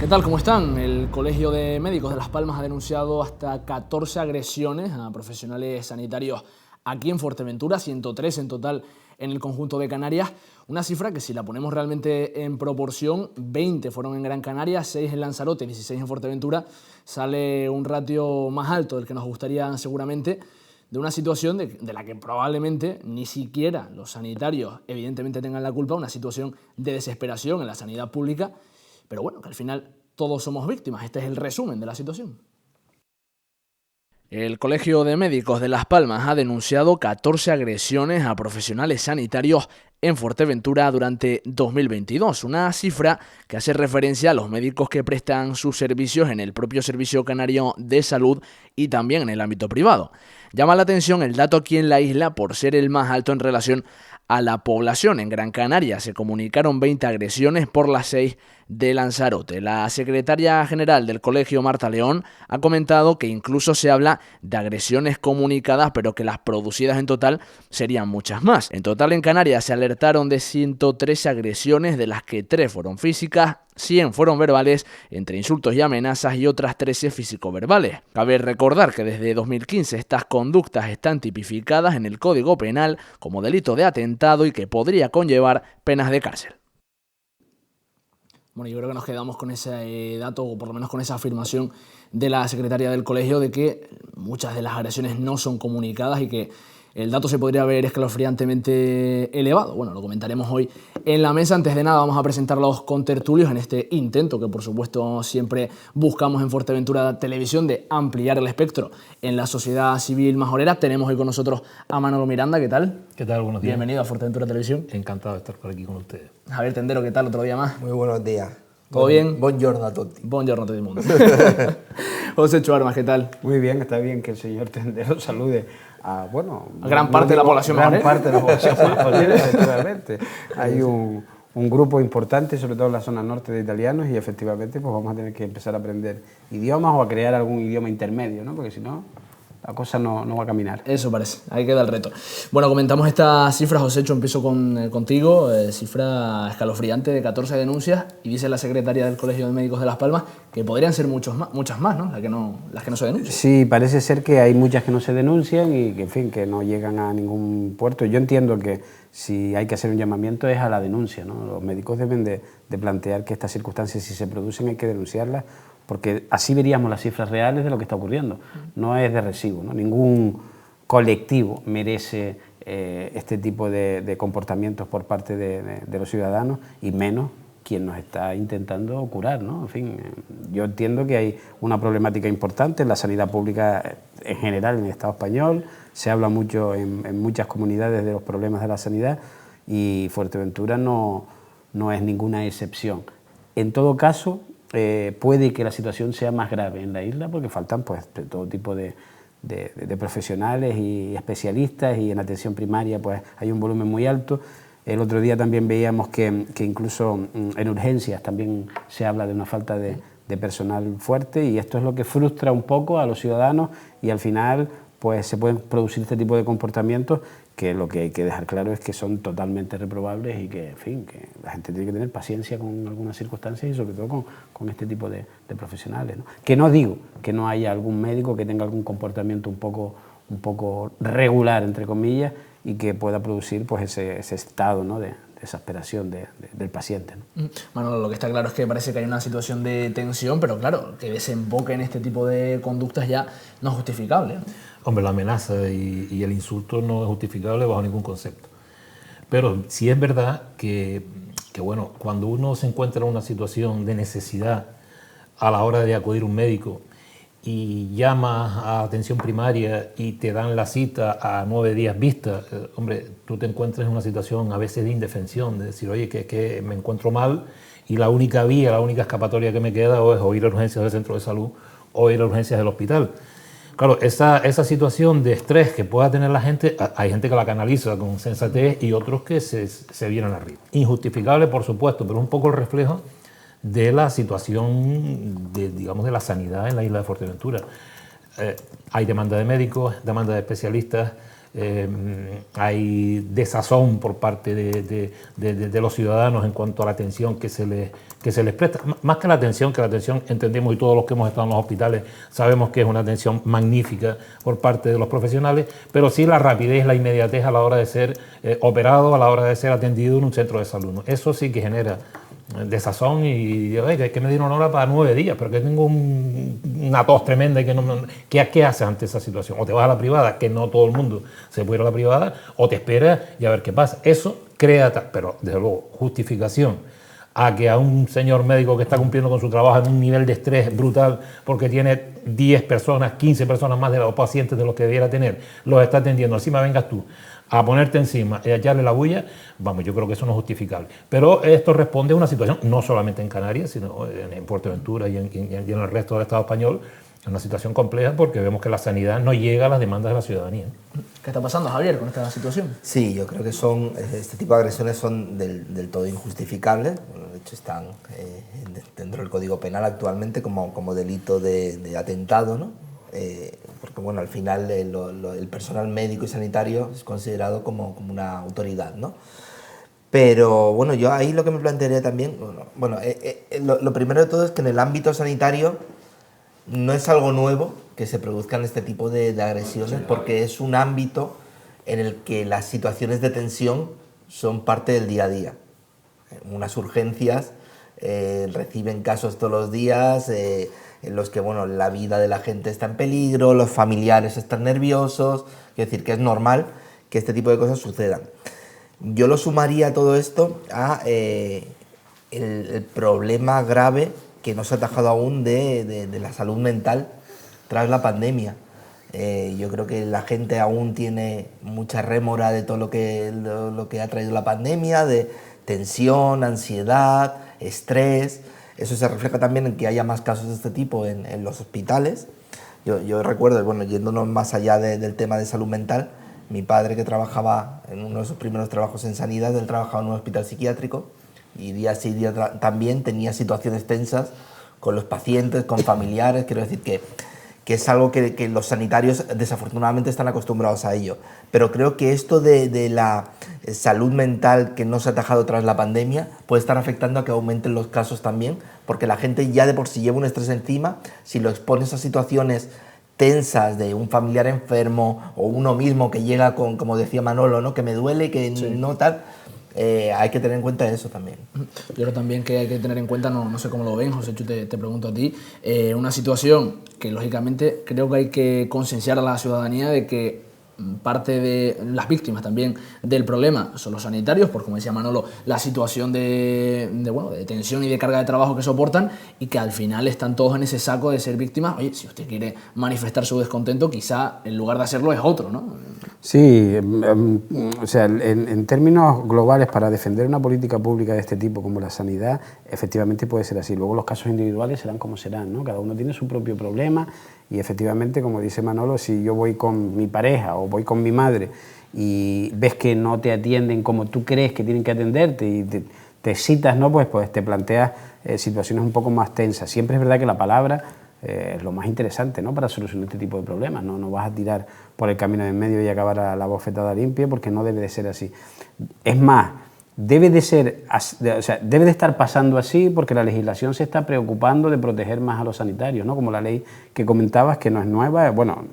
tal? ¿Cómo están? El Colegio de Médicos de Las Palmas ha denunciado hasta 14 agresiones a profesionales sanitarios aquí en Fuerteventura, 103 en total en el conjunto de Canarias. Una cifra que, si la ponemos realmente en proporción, 20 fueron en Gran Canaria, 6 en Lanzarote, 16 en Fuerteventura. Sale un ratio más alto del que nos gustaría seguramente, de una situación de la que probablemente ni siquiera los sanitarios evidentemente tengan la culpa, una situación de desesperación en la sanidad pública, pero bueno, que al final todos somos víctimas. Este es el resumen de la situación. El Colegio de Médicos de Las Palmas ha denunciado 14 agresiones a profesionales sanitarios en Fuerteventura durante 2022, una cifra que hace referencia a los médicos que prestan sus servicios en el propio Servicio Canario de Salud y también en el ámbito privado. Llama la atención el dato aquí en la isla por ser el más alto en relación a la población. En Gran Canaria se comunicaron 20 agresiones por las 6 de Lanzarote. La secretaria general del colegio, Marta León, ha comentado que incluso se habla de agresiones comunicadas, pero que las producidas en total serían muchas más. En total en Canarias se alertaron de 113 agresiones, de las que 3 fueron físicas, 100 fueron verbales, entre insultos y amenazas, y otras 13 físico-verbales. Cabe recordar que desde 2015 estas conductas están tipificadas en el Código Penal como delito de atentado y que podría conllevar penas de cárcel. Bueno, yo creo que nos quedamos con ese dato, o por lo menos con esa afirmación de la secretaria del colegio, de que muchas de las agresiones no son comunicadas y que el dato se podría ver escalofriantemente elevado. Bueno, lo comentaremos hoy en la mesa. Antes de nada, vamos a presentar a los contertulios en este intento que, por supuesto, siempre buscamos en Fuerteventura Televisión, de ampliar el espectro en la sociedad civil majorera. Tenemos hoy con nosotros a Manolo Miranda. ¿Qué tal? ¿Qué tal? Buenos días. Bienvenido a Fuerteventura Televisión. Encantado de estar por aquí con ustedes. Javier Tendero, ¿qué tal? Otro día más. Muy buenos días. ¿Todo bien? Buongiorno a tutti. Buongiorno a todo el mundo. José Chuarmas, ¿qué tal? Muy bien, está bien que el señor Tendero salude a gran parte de la población majorera. Gran parte de la población majorera, efectivamente. Hay un grupo importante, sobre todo en la zona norte, de italianos, y efectivamente pues vamos a tener que empezar a aprender idiomas o a crear algún idioma intermedio, ¿no? Porque si no, la cosa no va a caminar. Eso parece, ahí queda el reto. Bueno, comentamos estas cifras, Josécho, empiezo contigo. Cifra escalofriante de 14 denuncias, y dice la secretaria del Colegio de Médicos de Las Palmas que podrían ser muchas más, ¿no? Las que no se denuncian. Sí, parece ser que hay muchas que no se denuncian y que, en fin, que no llegan a ningún puerto. Yo entiendo que si hay que hacer un llamamiento es a la denuncia, ¿no? Los médicos deben de plantear que estas circunstancias, si se producen, hay que denunciarlas, porque así veríamos las cifras reales de lo que está ocurriendo. No es de recibo, ¿no? Ningún colectivo merece este tipo de comportamientos por parte de los ciudadanos, y menos quien nos está intentando curar, ¿no? En fin, yo entiendo que hay una problemática importante en la sanidad pública en general en el Estado español. Se habla mucho en muchas comunidades de los problemas de la sanidad, y Fuerteventura no es ninguna excepción. En todo caso, puede que la situación sea más grave en la isla, porque faltan pues de todo tipo de profesionales y especialistas, y en atención primaria pues hay un volumen muy alto. El otro día también veíamos que incluso en urgencias también se habla de una falta de personal fuerte, y esto es lo que frustra un poco a los ciudadanos, y al final pues se pueden producir este tipo de comportamientos que lo que hay que dejar claro es que son totalmente reprobables, y que, en fin, que la gente tiene que tener paciencia con algunas circunstancias, y sobre todo con este tipo de profesionales, ¿no? Que no digo que no haya algún médico que tenga algún comportamiento un poco regular, entre comillas, y que pueda producir pues ese estado, ¿no?, de desesperación del paciente, ¿no? Manolo, lo que está claro es que parece que hay una situación de tensión, pero claro, que desemboque en este tipo de conductas ya no es justificable, ¿no? Hombre, la amenaza y el insulto no es justificable bajo ningún concepto. Pero sí es verdad que bueno, cuando uno se encuentra en una situación de necesidad a la hora de acudir a un médico y llama a atención primaria y te dan la cita a 9 días vista, hombre, tú te encuentras en una situación a veces de indefensión, de decir, oye, que me encuentro mal, y la única escapatoria que me queda o es o ir a urgencias del centro de salud o ir a urgencias del hospital. Claro, esa situación de estrés que pueda tener la gente, hay gente que la canaliza con sensatez y otros que se vienen arriba. Injustificable, por supuesto, pero es un poco el reflejo de la situación de la sanidad en la isla de Fuerteventura. Hay demanda de médicos, demanda de especialistas, hay desazón por parte de los ciudadanos en cuanto a la atención que se les presta. Más que la atención entendemos, y todos los que hemos estado en los hospitales sabemos que es una atención magnífica por parte de los profesionales, pero sí la rapidez, la inmediatez a la hora de ser operado, a la hora de ser atendido en un centro de salud, ¿no? Eso sí que genera desazón y oye, que me dieron una hora para 9 días, pero que tengo una tos tremenda y que ¿qué haces ante esa situación? O te vas a la privada, que no todo el mundo se puede ir a la privada, o te esperas y a ver qué pasa. Eso crea, pero desde luego, justificación a que a un señor médico que está cumpliendo con su trabajo en un nivel de estrés brutal porque tiene 10 personas, 15 personas más de los pacientes de los que debiera tener, los está atendiendo, encima vengas tú a ponerte encima y a echarle la bulla, vamos, yo creo que eso no es justificable. Pero esto responde a una situación, no solamente en Canarias, sino en Fuerteventura y en el resto del Estado español, una situación compleja porque vemos que la sanidad no llega a las demandas de la ciudadanía. ¿Qué está pasando, Javier, con esta situación? Sí, yo creo que este tipo de agresiones son del todo injustificables. Bueno, de hecho, están dentro del Código Penal actualmente como delito de atentado, ¿no? Porque bueno, al final el personal médico y sanitario es considerado como una autoridad, ¿no? Pero bueno, yo ahí lo que me plantearía también, lo primero de todo es que en el ámbito sanitario no es algo nuevo que se produzcan este tipo de agresiones, porque es un ámbito en el que las situaciones de tensión son parte del día a día. Unas urgencias reciben casos todos los días, en los que bueno, la vida de la gente está en peligro, los familiares están nerviosos, es decir, que es normal que este tipo de cosas sucedan. Yo lo sumaría a todo esto a el problema grave que no se ha atajado aún de la salud mental tras la pandemia. Yo creo que la gente aún tiene mucha rémora de todo lo que ha traído la pandemia, de tensión, ansiedad, estrés. Eso se refleja también en que haya más casos de este tipo en los hospitales. Yo recuerdo, bueno, yéndonos más allá del tema de salud mental, mi padre, que trabajaba en uno de sus primeros trabajos en sanidad, él trabajaba en un hospital psiquiátrico y día sí día también tenía situaciones tensas con los pacientes, con familiares. Quiero decir que es algo que los sanitarios desafortunadamente están acostumbrados a ello. Pero creo que esto de la salud mental que no se ha atajado tras la pandemia puede estar afectando a que aumenten los casos también, porque la gente ya de por sí lleva un estrés encima. Si lo expones a situaciones tensas de un familiar enfermo o uno mismo que llega con, como decía Manolo, ¿no? Que me duele, que sí, no tal... hay que tener en cuenta eso también. Yo creo también que hay que tener en cuenta, no sé cómo lo ven, José Chu, te pregunto a ti, una situación que lógicamente creo que hay que concienciar a la ciudadanía de que parte de las víctimas también del problema son los sanitarios, por como decía Manolo, la situación de tensión y de carga de trabajo que soportan, y que al final están todos en ese saco de ser víctimas. Oye, si usted quiere manifestar su descontento, quizá en lugar de hacerlo es otro, ¿no? Sí, o sea, en términos globales, para defender una política pública de este tipo como la sanidad, efectivamente puede ser así. Luego los casos individuales serán como serán, ¿no? Cada uno tiene su propio problema y efectivamente, como dice Manolo, si yo voy con mi pareja o voy con mi madre y ves que no te atienden como tú crees que tienen que atenderte y te citas, ¿no? Pues te planteas situaciones un poco más tensas. Siempre es verdad que la palabra es lo más interesante, ¿no? Para solucionar este tipo de problemas. No vas a tirar por el camino de en medio y acabar a la bofetada limpia, porque no debe de ser así. Es más, debe de estar pasando así porque la legislación se está preocupando de proteger más a los sanitarios, ¿no? Como la ley que comentabas, que no es nueva, bueno,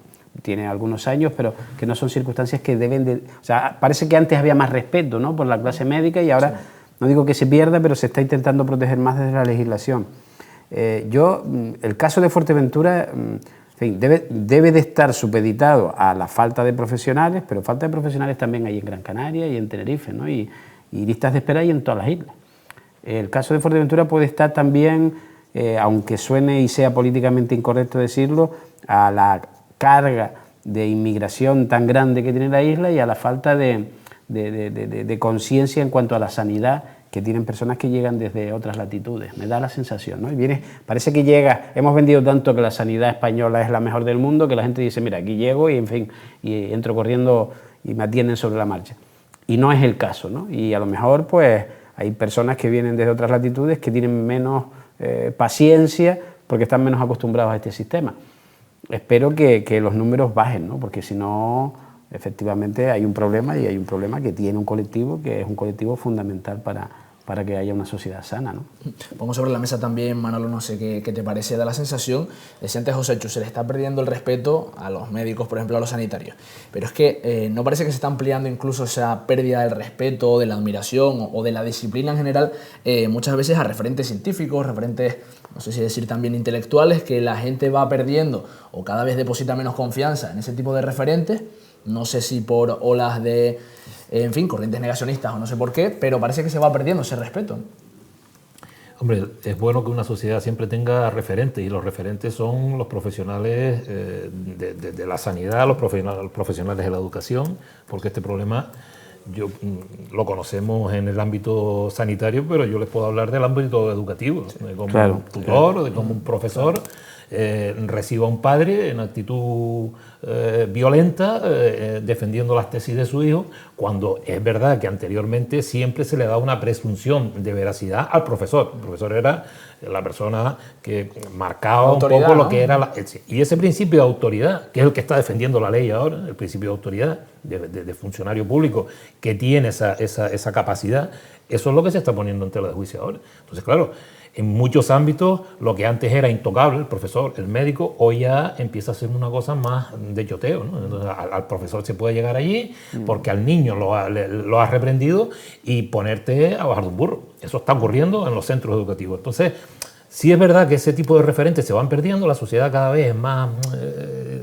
tiene algunos años, pero que no son circunstancias que deben de... O sea, parece que antes había más respeto, ¿no? Por la clase médica, y ahora, no digo que se pierda, pero se está intentando proteger más desde la legislación. El caso de Fuerteventura, en fin, debe de estar supeditado a la falta de profesionales, pero falta de profesionales también hay en Gran Canaria y en Tenerife, ¿no? Y listas de espera hay en todas las islas. El caso de Fuerteventura puede estar también, aunque suene y sea políticamente incorrecto decirlo, a la carga de inmigración tan grande que tiene la isla y a la falta de conciencia en cuanto a la sanidad que tienen personas que llegan desde otras latitudes. Me da la sensación, ¿no? Y parece que hemos vendido tanto que la sanidad española es la mejor del mundo, que la gente dice, mira, aquí llego y, en fin, y entro corriendo y me atienden sobre la marcha. Y no es el caso, ¿no? Y a lo mejor, pues, hay personas que vienen desde otras latitudes que tienen menos paciencia porque están menos acostumbrados a este sistema. Espero que los números bajen, ¿no? Porque si no, efectivamente hay un problema, y hay un problema que tiene un colectivo que es un colectivo fundamental para que haya una sociedad sana, ¿no? Pongo sobre la mesa también, Manolo, no sé qué te parece, da la sensación, decía antes Joséchu, se le está perdiendo el respeto a los médicos, por ejemplo, a los sanitarios, pero es que no parece que se está ampliando incluso esa pérdida del respeto, de la admiración o de la disciplina en general, muchas veces a referentes científicos, referentes, no sé si decir también intelectuales, que la gente va perdiendo o cada vez deposita menos confianza en ese tipo de referentes, no sé si por olas de, en fin, corrientes negacionistas o no sé por qué, pero parece que se va perdiendo ese respeto. Hombre, es bueno que una sociedad siempre tenga referentes, y los referentes son los profesionales de la sanidad, los profesionales de la educación, porque este problema lo conocemos en el ámbito sanitario, pero yo les puedo hablar del ámbito educativo, de cómo un tutor, de cómo un profesor reciba a un padre en actitud violenta, defendiendo las tesis de su hijo, cuando es verdad que anteriormente siempre se le da una presunción de veracidad al profesor. El profesor era la persona que marcaba autoridad, un poco, ¿no?, lo que era y ese principio de autoridad, que es el que está defendiendo la ley ahora, el principio de autoridad de funcionario público que tiene esa capacidad, eso es lo que se está poniendo en tela de juicio ahora. Entonces, claro, en muchos ámbitos lo que antes era intocable, el profesor, el médico, hoy ya empieza a ser una cosa más de choteo, ¿no? Entonces, al profesor se puede llegar allí porque al niño lo has reprendido y ponerte a bajar de un burro. Eso está ocurriendo en los centros educativos. Entonces, sí es verdad que ese tipo de referentes se van perdiendo, la sociedad cada vez es más,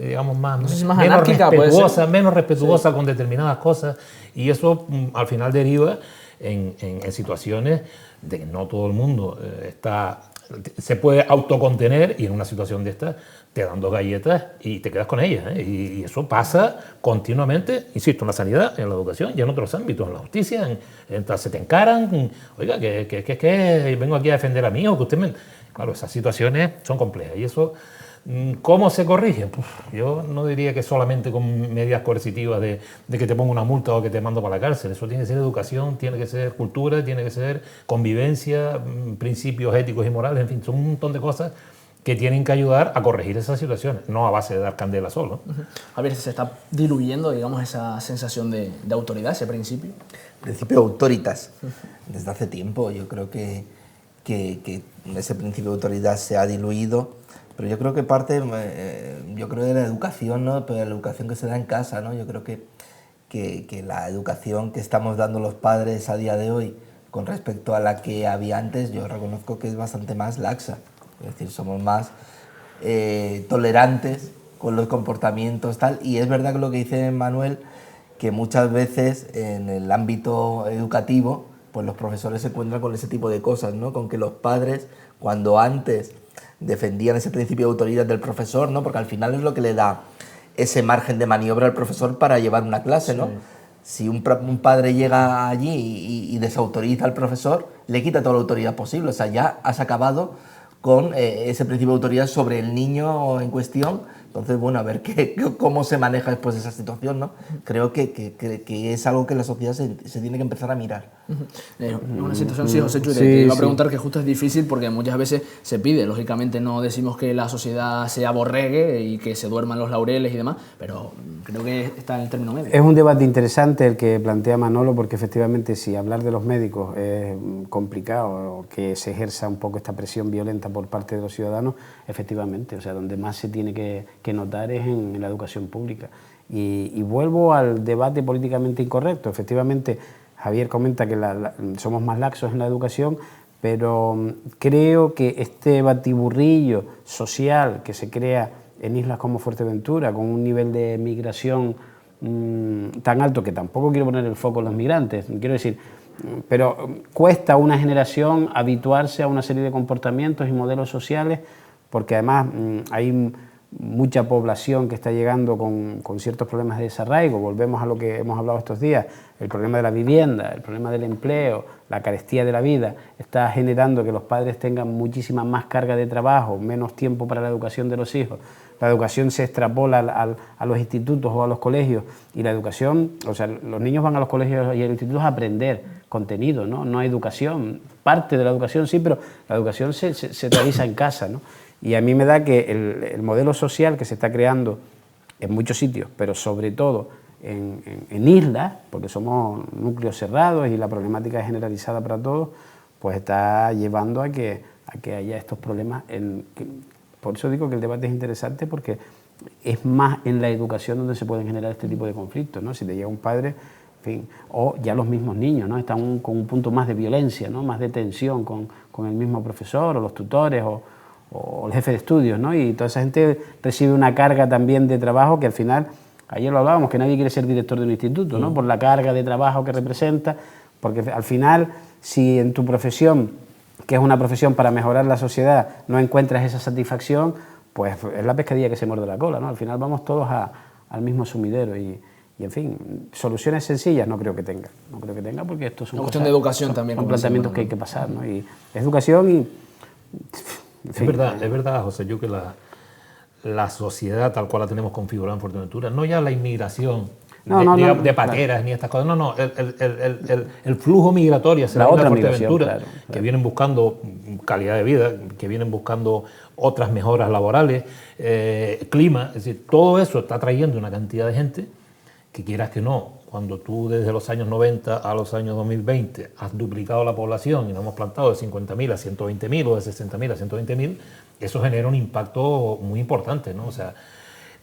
digamos, menos respetuosa con determinadas cosas, y eso al final deriva en situaciones de que no todo el mundo se puede autocontener, y en una situación de esta te dan 2 galletas y te quedas con ellas, ¿eh? Y eso pasa continuamente, insisto, en la sanidad, en la educación y en otros ámbitos, en la justicia, se te encaran, oiga, que vengo aquí a defender a mí, o que usted me... Claro, esas situaciones son complejas, y eso, ¿cómo se corrige? Pues yo no diría que solamente con medidas coercitivas de que te ponga una multa o que te mando para la cárcel. Eso tiene que ser educación, tiene que ser cultura, tiene que ser convivencia, principios éticos y morales, en fin, son un montón de cosas que tienen que ayudar a corregir esas situaciones, no a base de dar candela solo. A ver si se está diluyendo, digamos, esa sensación de autoridad, ese principio. Principio autoritas, desde hace tiempo. Yo creo que ese principio de autoridad se ha diluido, pero yo creo que parte, yo creo, de la educación, ¿no? Pero la educación que se da en casa, ¿no? Yo creo que la educación que estamos dando los padres a día de hoy con respecto a la que había antes, yo reconozco que es bastante más laxa. Es decir, somos más tolerantes con los comportamientos, tal. Y es verdad que lo que dice Manuel, que muchas veces en el ámbito educativo, pues los profesores se encuentran con ese tipo de cosas, ¿no? Con que los padres, cuando antes defendían ese principio de autoridad del profesor, ¿no? Porque al final es lo que le da ese margen de maniobra al profesor para llevar una clase, ¿no? Sí. Si un padre llega allí y desautoriza al profesor, le quita toda la autoridad posible. O sea, ya has acabado con ese principio de autoridad sobre el niño en cuestión. Entonces, bueno, a ver cómo se maneja después esa situación, ¿no? Creo que es algo que la sociedad se tiene que empezar a mirar. Una situación, sí, José Chu, te iba a preguntar, que justo es difícil porque muchas veces se pide, lógicamente no decimos que la sociedad se aborregue y que se duerman los laureles y demás, pero creo que está en el término medio. Es un debate interesante el que plantea Manolo, porque efectivamente si hablar de los médicos es complicado, que se ejerza un poco esta presión violenta por parte de los ciudadanos, efectivamente, o sea, donde más se tiene que notar es en la educación pública. Y vuelvo al debate políticamente incorrecto. Efectivamente, Javier comenta que somos más laxos en la educación, pero creo que este batiburrillo social que se crea en islas como Fuerteventura, con un nivel de migración tan alto, que tampoco quiero poner el foco en los migrantes, quiero decir, pero cuesta a una generación habituarse a una serie de comportamientos y modelos sociales, porque además hay mucha población que está llegando con ciertos problemas de desarraigo. Volvemos a lo que hemos hablado estos días, el problema de la vivienda, el problema del empleo, la carestía de la vida, está generando que los padres tengan muchísima más carga de trabajo, menos tiempo para la educación de los hijos. La educación se extrapola a los institutos o a los colegios, y la educación, o sea, los niños van a los colegios y a los institutos a aprender contenido, ¿no? Hay educación, parte de la educación sí, pero la educación se realiza en casa, ¿no? Y a mí me da que el modelo social que se está creando en muchos sitios, pero sobre todo en islas, porque somos núcleos cerrados y la problemática es generalizada para todos, pues está llevando a que haya estos problemas. Por eso digo que el debate es interesante, porque es más en la educación donde se pueden generar este tipo de conflictos, ¿no? Si te llega un padre, en fin, o ya los mismos niños, ¿no? Están con un punto más de violencia, ¿no? Más de tensión con el mismo profesor o los tutores o el jefe de estudios, ¿no? Y toda esa gente recibe una carga también de trabajo que al final, ayer lo hablábamos, que nadie quiere ser director de un instituto, ¿no? Por la carga de trabajo que representa, porque al final, si en tu profesión, que es una profesión para mejorar la sociedad, no encuentras esa satisfacción, pues es la pescadilla que se muerde la cola, ¿no? Al final vamos todos al mismo sumidero y en fin, soluciones sencillas no creo que tenga, porque esto es una cuestión de educación también. Son planteamientos que hay que pasar, ¿no? Y educación y... En fin, es verdad, José, yo que la sociedad tal cual la tenemos configurada en Fuerteventura, no ya la inmigración de pateras, claro, ni estas cosas, no, el flujo migratorio hacia la otra Fuerteventura, claro. Que vienen buscando calidad de vida, que vienen buscando otras mejoras laborales, clima, es decir, todo eso está trayendo una cantidad de gente que, quieras que no, cuando tú desde los años 90 a los años 2020 has duplicado la población y nos hemos plantado de 50.000 a 120.000 o de 60.000 a 120.000, eso genera un impacto muy importante, ¿no? O sea,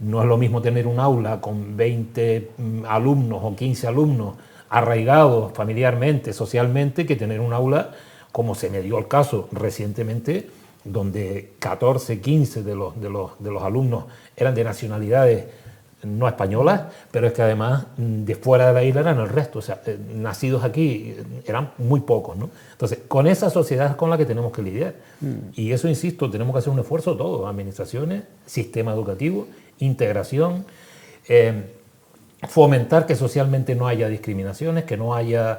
no es lo mismo tener un aula con 20 alumnos o 15 alumnos arraigados familiarmente, socialmente, que tener un aula, como se me dio el caso recientemente, donde 14, 15 de los alumnos eran de nacionalidades no españolas, pero es que además de fuera de la isla eran el resto, o sea, nacidos aquí eran muy pocos, ¿no? Entonces, con esa sociedad es con la que tenemos que lidiar. Y eso, insisto, tenemos que hacer un esfuerzo todos, administraciones, sistema educativo, integración, fomentar que socialmente no haya discriminaciones, que no haya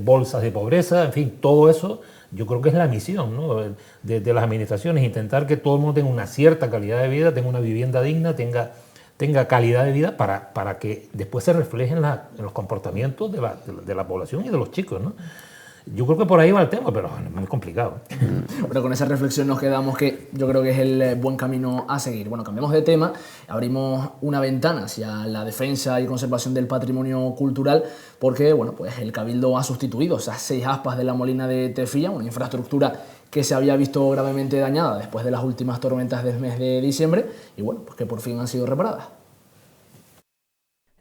bolsas de pobreza, en fin, todo eso yo creo que es la misión, ¿no? de las administraciones, intentar que todo el mundo tenga una cierta calidad de vida, tenga una vivienda digna, tenga calidad de vida para que después se refleje en los comportamientos de la población y de los chicos, ¿no? Yo creo que por ahí va el tema, pero es muy complicado. Pero con esa reflexión nos quedamos, que yo creo que es el buen camino a seguir. Bueno, cambiamos de tema, abrimos una ventana hacia la defensa y conservación del patrimonio cultural, porque bueno, pues el Cabildo ha sustituido esas 6 aspas de la Molina de Tefía, una infraestructura que se había visto gravemente dañada después de las últimas tormentas del mes de diciembre, y bueno, pues que por fin han sido reparadas.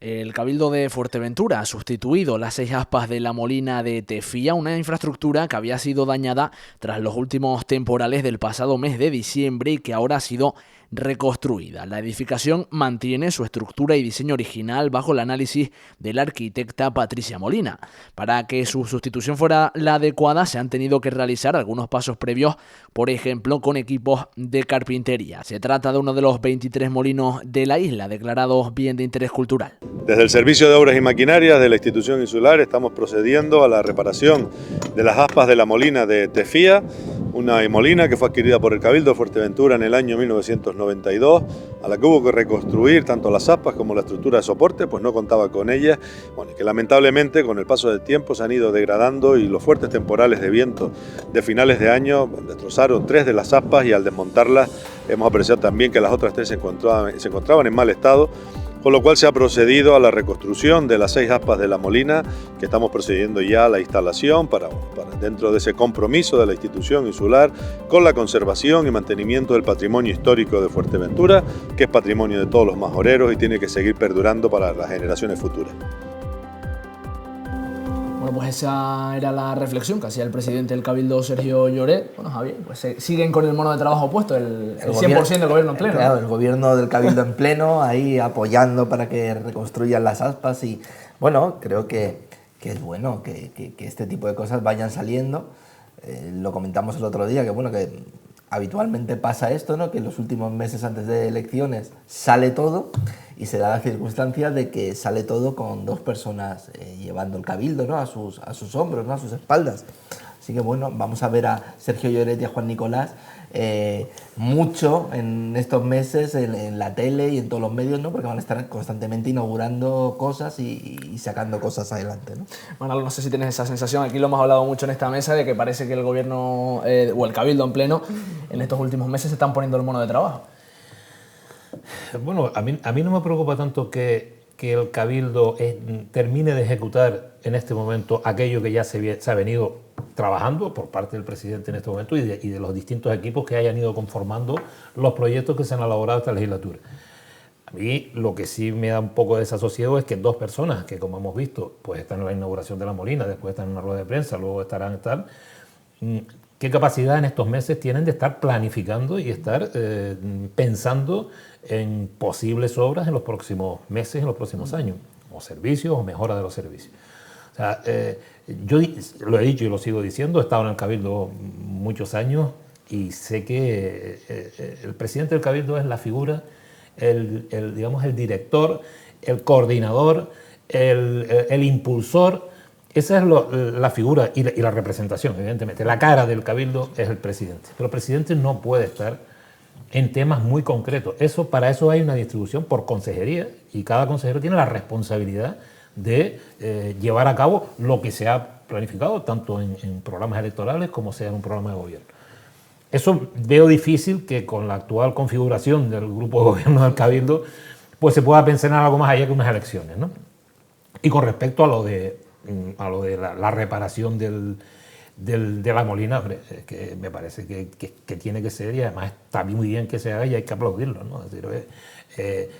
El Cabildo de Fuerteventura ha sustituido las 6 aspas de la Molina de Tefía, una infraestructura que había sido dañada tras los últimos temporales del pasado mes de diciembre y que ahora ha sido reconstruida. La edificación mantiene su estructura y diseño original bajo el análisis de la arquitecta Patricia Molina. Para que su sustitución fuera la adecuada, se han tenido que realizar algunos pasos previos, por ejemplo, con equipos de carpintería. Se trata de uno de los 23 molinos de la isla declarados bien de interés cultural. Desde el Servicio de Obras y Maquinarias de la institución insular estamos procediendo a la reparación de las aspas de la Molina de Tefía, una molina que fue adquirida por el Cabildo de Fuerteventura en el año 1992, a la que hubo que reconstruir tanto las aspas como la estructura de soporte, pues no contaba con ellas, bueno, y que lamentablemente con el paso del tiempo se han ido degradando, y los fuertes temporales de viento de finales de año destrozaron 3 de las aspas, y al desmontarlas hemos apreciado también que las otras 3 se encontraban en mal estado, con lo cual se ha procedido a la reconstrucción de las 6 aspas de la Molina, que estamos procediendo ya a la instalación para dentro de ese compromiso de la institución insular con la conservación y mantenimiento del patrimonio histórico de Fuerteventura, que es patrimonio de todos los majoreros y tiene que seguir perdurando para las generaciones futuras. Bueno, pues esa era la reflexión que hacía el presidente del Cabildo, Sergio Lloret. Bueno, Javier, pues siguen con el mono de trabajo puesto, el 100% del gobierno en pleno. Claro, el gobierno del Cabildo en pleno, ahí apoyando para que reconstruyan las aspas, y bueno, creo que es bueno que este tipo de cosas vayan saliendo. Lo comentamos el otro día, que bueno, que habitualmente pasa esto, ¿no? Que en los últimos meses antes de elecciones sale todo, y se da la circunstancia de que sale todo con 2 personas llevando el Cabildo, ¿no? a sus hombros, ¿no? A sus espaldas. Así que bueno, vamos a ver a Sergio Lloret y a Juan Nicolás mucho en estos meses en la tele y en todos los medios, ¿no? Porque van a estar constantemente inaugurando cosas y sacando cosas adelante, ¿no? Bueno, no sé si tienes esa sensación, aquí lo hemos hablado mucho en esta mesa, de que parece que el gobierno o el Cabildo en pleno en estos últimos meses se están poniendo el mono de trabajo. Bueno, a mí no me preocupa tanto que que el Cabildo termine de ejecutar en este momento aquello que ya se ha venido trabajando por parte del presidente en este momento y de los distintos equipos que hayan ido conformando los proyectos que se han elaborado esta legislatura. A mí lo que sí me da un poco de desasosiego es que dos personas que, como hemos visto, pues están en la inauguración de La Molina, después están en una rueda de prensa, luego estarán tal, ¿qué capacidad en estos meses tienen de estar planificando y estar pensando en posibles obras en los próximos meses, en los próximos años, o servicios o mejora de los servicios? O sea, yo lo he dicho y lo sigo diciendo, he estado en el Cabildo muchos años y sé que el presidente del Cabildo es la figura, digamos, el director, el coordinador, el impulsor. Esa es la figura y la representación, evidentemente. La cara del Cabildo es el presidente. Pero el presidente no puede estar en temas muy concretos. Para eso hay una distribución por consejería y cada consejero tiene la responsabilidad de llevar a cabo lo que se ha planificado, tanto en programas electorales como sea en un programa de gobierno. Eso veo difícil que con la actual configuración del grupo de gobierno del Cabildo pues se pueda pensar en algo más allá que unas elecciones, ¿no? Y con respecto a lo de la reparación de La Molina, hombre, que me parece que tiene que ser, y además está muy bien que se haga y hay que aplaudirlo, ¿no? Es decir,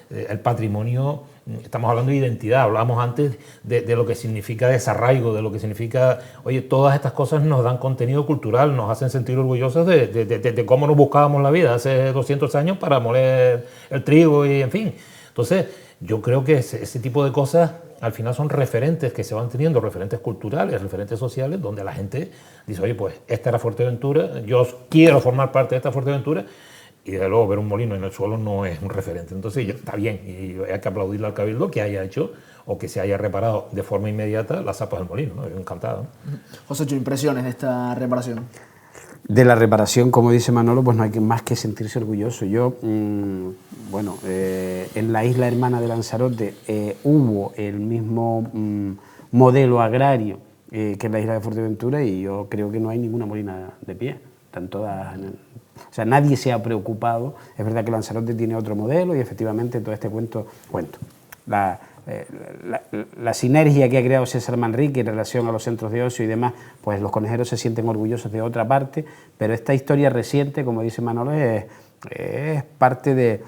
el patrimonio, estamos hablando de identidad, hablábamos antes de lo que significa desarraigo, de lo que significa, oye, todas estas cosas nos dan contenido cultural, nos hacen sentir orgullosos de cómo nos buscábamos la vida hace 200 años para moler el trigo y en fin. Entonces, yo creo que ese tipo de cosas al final son referentes que se van teniendo, referentes culturales, referentes sociales, donde la gente dice, oye, pues esta era Fuerteventura, yo quiero formar parte de esta Fuerteventura, y desde luego ver un molino en el suelo no es un referente. Entonces está bien, y hay que aplaudirle al Cabildo que haya hecho o que se haya reparado de forma inmediata las zapas del molino, ¿no? Yo encantado, ¿no? José, ¿tus impresiones de esta reparación? De la reparación, como dice Manolo, pues no hay más que sentirse orgulloso. Yo, bueno, en la isla hermana de Lanzarote hubo el mismo modelo agrario que en la isla de Fuerteventura, y yo creo que no hay ninguna molina de pie. Están todas o sea, nadie se ha preocupado. Es verdad que Lanzarote tiene otro modelo y efectivamente todo este cuento. La sinergia que ha creado César Manrique en relación a los centros de ocio y demás, pues los conejeros se sienten orgullosos de otra parte, pero esta historia reciente, como dice Manolo, es parte de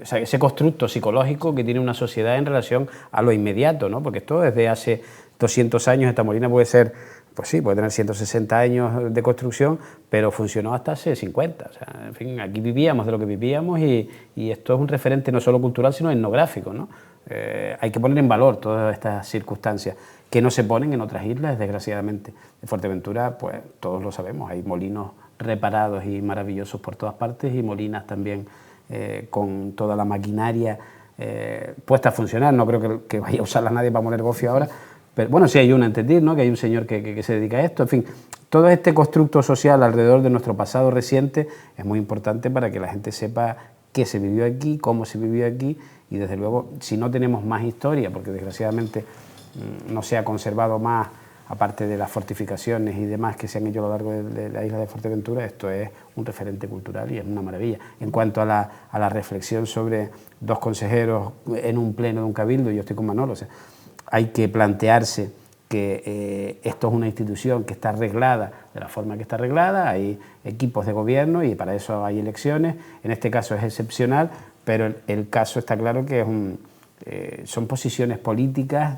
ese constructo psicológico que tiene una sociedad en relación a lo inmediato, ¿no? Porque esto desde hace 200 años, esta molina puede ser, pues sí, puede tener 160 años de construcción, pero funcionó hasta hace 50. O sea, en fin, aquí vivíamos de lo que vivíamos y esto es un referente no solo cultural, sino etnográfico, ¿no? Hay que poner en valor todas estas circunstancias que no se ponen en otras islas, desgraciadamente. En Fuerteventura, pues todos lo sabemos, hay molinos reparados y maravillosos por todas partes y molinas también con toda la maquinaria puesta a funcionar. No creo que vaya a usarla nadie para moler gofio ahora, pero bueno, sí hay una, entendí, ¿no? Que hay un señor que se dedica a esto. En fin, todo este constructo social alrededor de nuestro pasado reciente es muy importante para que la gente sepa qué se vivió aquí, cómo se vivió aquí, y desde luego, si no tenemos más historia, porque desgraciadamente no se ha conservado más, aparte de las fortificaciones y demás que se han hecho a lo largo de la isla de Fuerteventura, esto es un referente cultural y es una maravilla. En cuanto a la reflexión sobre dos consejeros en un pleno de un cabildo, yo estoy con Manolo, o sea, hay que plantearse que esto es una institución que está arreglada de la forma que está arreglada, hay equipos de gobierno y para eso hay elecciones, en este caso es excepcional, pero el caso está claro que son posiciones políticas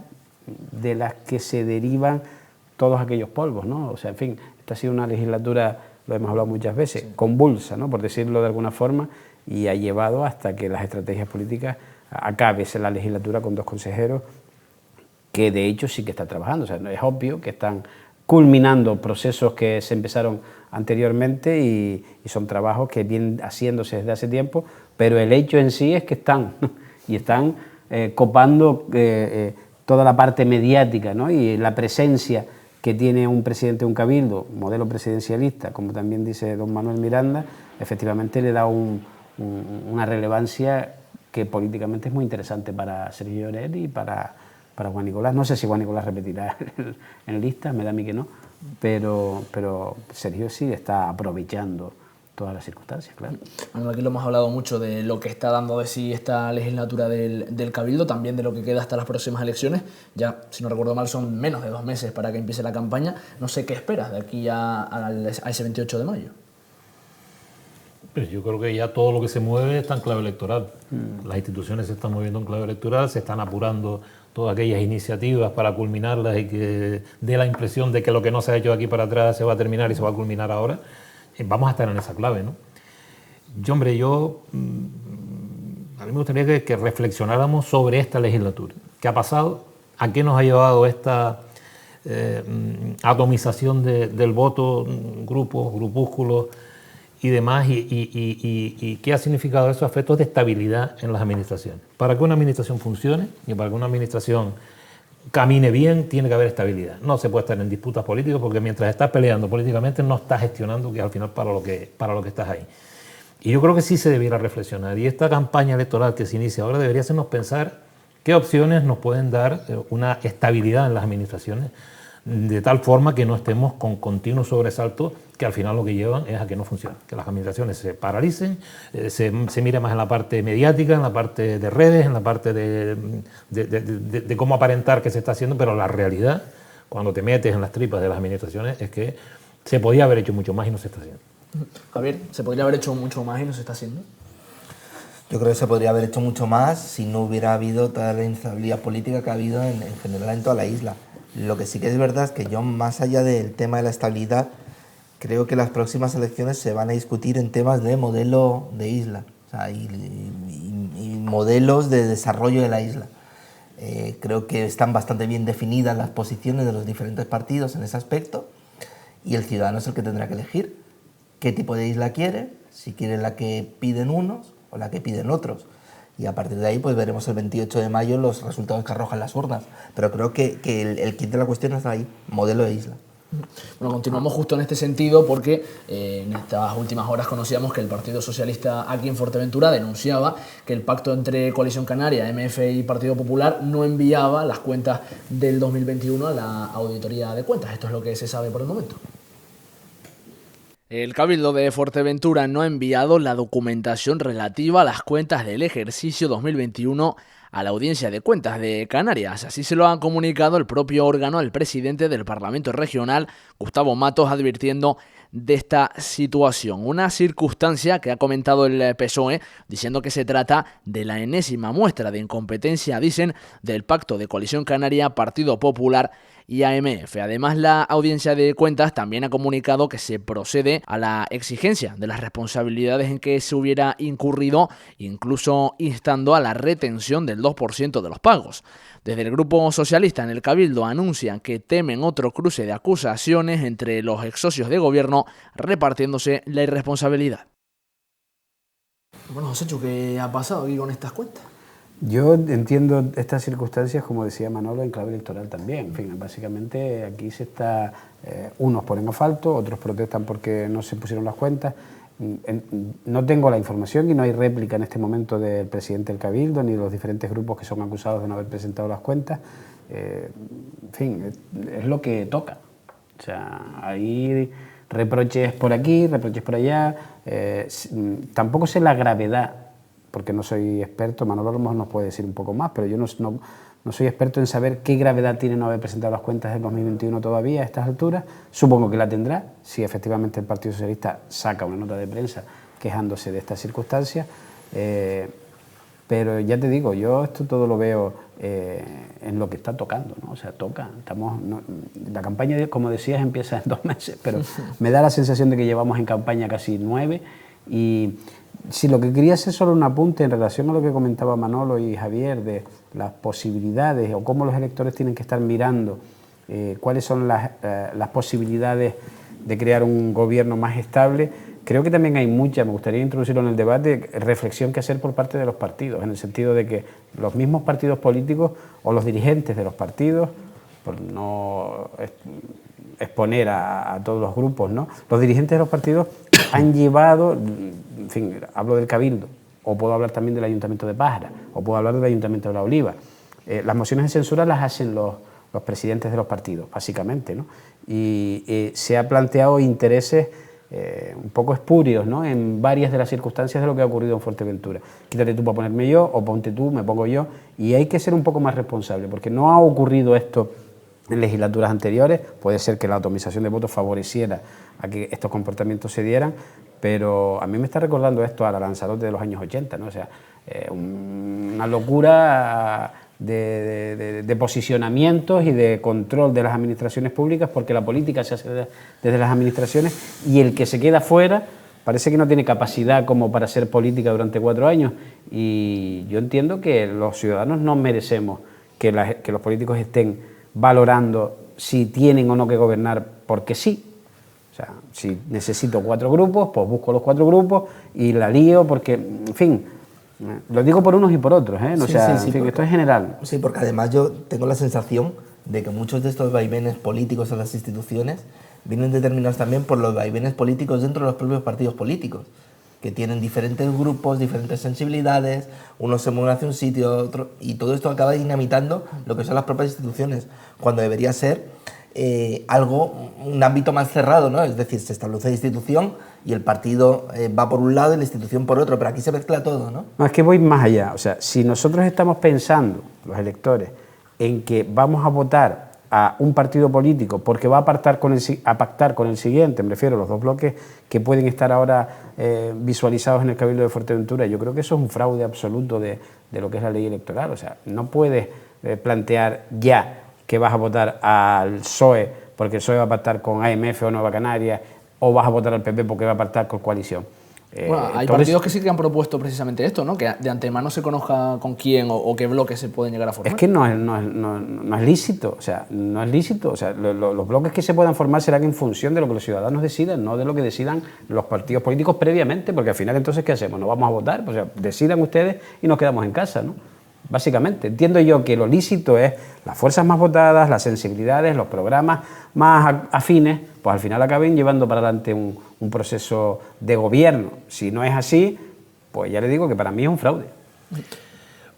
de las que se derivan todos aquellos polvos, ¿no? O sea, en fin, esta ha sido una legislatura, lo hemos hablado muchas veces, convulsa, ¿no? Por decirlo de alguna forma, y ha llevado hasta que las estrategias políticas acabe la legislatura con dos consejeros que de hecho sí que están trabajando. O sea, es obvio que están culminando procesos que se empezaron anteriormente y son trabajos que vienen haciéndose desde hace tiempo, pero el hecho en sí es que están y están copando toda la parte mediática, ¿no? Y la presencia que tiene un presidente de un cabildo, modelo presidencialista, como también dice don Manuel Miranda, efectivamente le da una relevancia que políticamente es muy interesante para Sergio Lloret y para Juan Nicolás. No sé si Juan Nicolás repetirá en lista, me da a mí que no, pero Sergio sí está aprovechando todas las circunstancias, claro. Bueno, aquí lo hemos hablado mucho de lo que está dando de sí esta legislatura del Cabildo, también de lo que queda hasta las próximas elecciones. Ya, si no recuerdo mal, son menos de 2 meses para que empiece la campaña. No sé qué esperas de aquí a ese 28 de mayo. Pues yo creo que ya todo lo que se mueve está en clave electoral. Las instituciones se están moviendo en clave electoral, se están apurando todas aquellas iniciativas para culminarlas y que dé la impresión de que lo que no se ha hecho de aquí para atrás se va a terminar y se va a culminar ahora. Vamos a estar en esa clave, ¿no? A mí me gustaría que reflexionáramos sobre esta legislatura. ¿Qué ha pasado? ¿A qué nos ha llevado esta atomización del voto, grupos, grupúsculos y demás? ¿Y qué ha significado eso? Efectos de estabilidad en las administraciones. Para que una administración funcione y para que una administración camine bien, tiene que haber estabilidad. No se puede estar en disputas políticas porque mientras estás peleando políticamente no estás gestionando, que al final para lo que estás ahí. Y yo creo que sí se debiera reflexionar. Y esta campaña electoral que se inicia ahora debería hacernos pensar qué opciones nos pueden dar una estabilidad en las administraciones, de tal forma que no estemos con continuos sobresaltos que al final lo que llevan es a que no funcione, que las administraciones se paralicen, se mire más en la parte mediática, en la parte de redes, en la parte de cómo aparentar que se está haciendo, pero la realidad, cuando te metes en las tripas de las administraciones, es que se podía haber hecho mucho más y no se está haciendo. Javier, ¿se podría haber hecho mucho más y no se está haciendo? Yo creo que se podría haber hecho mucho más si no hubiera habido toda la inestabilidad política que ha habido en general en toda la isla. Lo que sí que es verdad es que yo, más allá del tema de la estabilidad, creo que las próximas elecciones se van a discutir en temas de modelo de isla, o sea, y modelos de desarrollo de la isla. Creo que están bastante bien definidas las posiciones de los diferentes partidos en ese aspecto y el ciudadano es el que tendrá que elegir qué tipo de isla quiere, si quiere la que piden unos o la que piden otros. Y a partir de ahí pues veremos el 28 de mayo los resultados que arrojan las urnas. Pero creo que el kit de la cuestión está ahí, modelo de isla. Bueno, continuamos justo en este sentido porque en estas últimas horas conocíamos que el Partido Socialista aquí en Fuerteventura denunciaba que el pacto entre Coalición Canaria, MF y Partido Popular no enviaba las cuentas del 2021 a la auditoría de cuentas. Esto es lo que se sabe por el momento. El Cabildo de Fuerteventura no ha enviado la documentación relativa a las cuentas del ejercicio 2021 a la Audiencia de Cuentas de Canarias. Así se lo ha comunicado el propio órgano al presidente del Parlamento Regional, Gustavo Matos, advirtiendo de esta situación. Una circunstancia que ha comentado el PSOE, diciendo que se trata de la enésima muestra de incompetencia, dicen, del pacto de Coalición Canaria, Partido Popular y AMF. Además, la Audiencia de Cuentas también ha comunicado que se procede a la exigencia de las responsabilidades en que se hubiera incurrido, incluso instando a la retención del 2% de los pagos. Desde el Grupo Socialista en el Cabildo anuncian que temen otro cruce de acusaciones entre los ex-socios de gobierno repartiéndose la irresponsabilidad. Bueno, Joséchu, ¿qué ha pasado aquí con estas cuentas? Yo entiendo estas circunstancias, como decía Manolo, en clave electoral también. En fin, básicamente aquí se está, unos ponen asfalto, otros protestan porque no se pusieron las cuentas. No tengo la información y no hay réplica en este momento del presidente del Cabildo ni de los diferentes grupos que son acusados de no haber presentado las cuentas. En fin, es lo que toca. O sea, hay reproches por aquí, reproches por allá. Tampoco sé la gravedad, porque no soy experto. Manolo a lo mejor nos puede decir un poco más, pero yo no soy experto en saber qué gravedad tiene no haber presentado las cuentas del 2021 todavía a estas alturas. Supongo que la tendrá, si efectivamente el Partido Socialista saca una nota de prensa quejándose de estas circunstancias. Pero ya te digo, yo esto todo lo veo en lo que está tocando, ¿no? O sea, toca. La campaña, como decías, empieza en 2 meses, pero me da la sensación de que llevamos en campaña casi 9 y... Si lo que quería hacer solo un apunte en relación a lo que comentaba Manolo y Javier de las posibilidades o cómo los electores tienen que estar mirando cuáles son las posibilidades de crear un gobierno más estable, creo que también hay mucha, me gustaría introducirlo en el debate, reflexión que hacer por parte de los partidos, en el sentido de que los mismos partidos políticos o los dirigentes de los partidos, por no exponer a todos los grupos, ¿no? Los dirigentes de los partidos han llevado, en fin, hablo del Cabildo, o puedo hablar también del Ayuntamiento de Pájara, o puedo hablar del Ayuntamiento de La Oliva. Las mociones de censura las hacen los presidentes de los partidos, básicamente, ¿no? Y se ha planteado intereses un poco espurios, ¿no?, en varias de las circunstancias de lo que ha ocurrido en Fuerteventura. Quítate tú para ponerme yo, o ponte tú, me pongo yo, y hay que ser un poco más responsable, porque no ha ocurrido esto en legislaturas anteriores. Puede ser que la atomización de votos favoreciera a que estos comportamientos se dieran, pero a mí me está recordando esto a la Lanzarote de los años 80, ¿no? O sea, una locura de posicionamientos y de control de las administraciones públicas, porque la política se hace desde las administraciones, y el que se queda fuera parece que no tiene capacidad como para hacer política durante 4 años, y yo entiendo que los ciudadanos no merecemos que los políticos estén valorando si tienen o no que gobernar porque sí. O sea, si necesito 4 grupos, pues busco los 4 grupos y la lío porque, en fin, lo digo por unos y por otros, ¿eh? O sea, sí, en fin, porque, esto es general. Sí, porque además yo tengo la sensación de que muchos de estos vaivenes políticos en las instituciones vienen determinados también por los vaivenes políticos dentro de los propios partidos políticos, que tienen diferentes grupos, diferentes sensibilidades, unos se mueven hacia un sitio, otro, y todo esto acaba dinamitando lo que son las propias instituciones, cuando debería ser un ámbito más cerrado, ¿no? Es decir, se establece la institución y el partido va por un lado y la institución por otro, pero aquí se mezcla todo, ¿no? No, es que voy más allá. O sea, si nosotros estamos pensando, los electores, en que vamos a votar a un partido político porque va a pactar con el siguiente, me refiero a los 2 bloques que pueden estar ahora visualizados en el Cabildo de Fuerteventura, yo creo que eso es un fraude absoluto de lo que es la ley electoral. O sea, no puedes plantear ya que vas a votar al PSOE porque el PSOE va a pactar con AMF o Nueva Canarias, o vas a votar al PP porque va a pactar con coalición. Bueno, hay partidos que sí que han propuesto precisamente esto, ¿no? Que de antemano se conozca con quién o qué bloques se pueden llegar a formar. Es que no es lícito, o sea, no es lícito. O sea, los bloques que se puedan formar serán en función de lo que los ciudadanos decidan, no de lo que decidan los partidos políticos previamente, porque al final entonces, ¿qué hacemos? ¿No vamos a votar? Pues, o sea, decidan ustedes y nos quedamos en casa, ¿no? Básicamente, entiendo yo que lo lícito es las fuerzas más votadas, las sensibilidades, los programas más afines, pues al final acaben llevando para adelante un proceso de gobierno. Si no es así, pues ya le digo que para mí es un fraude.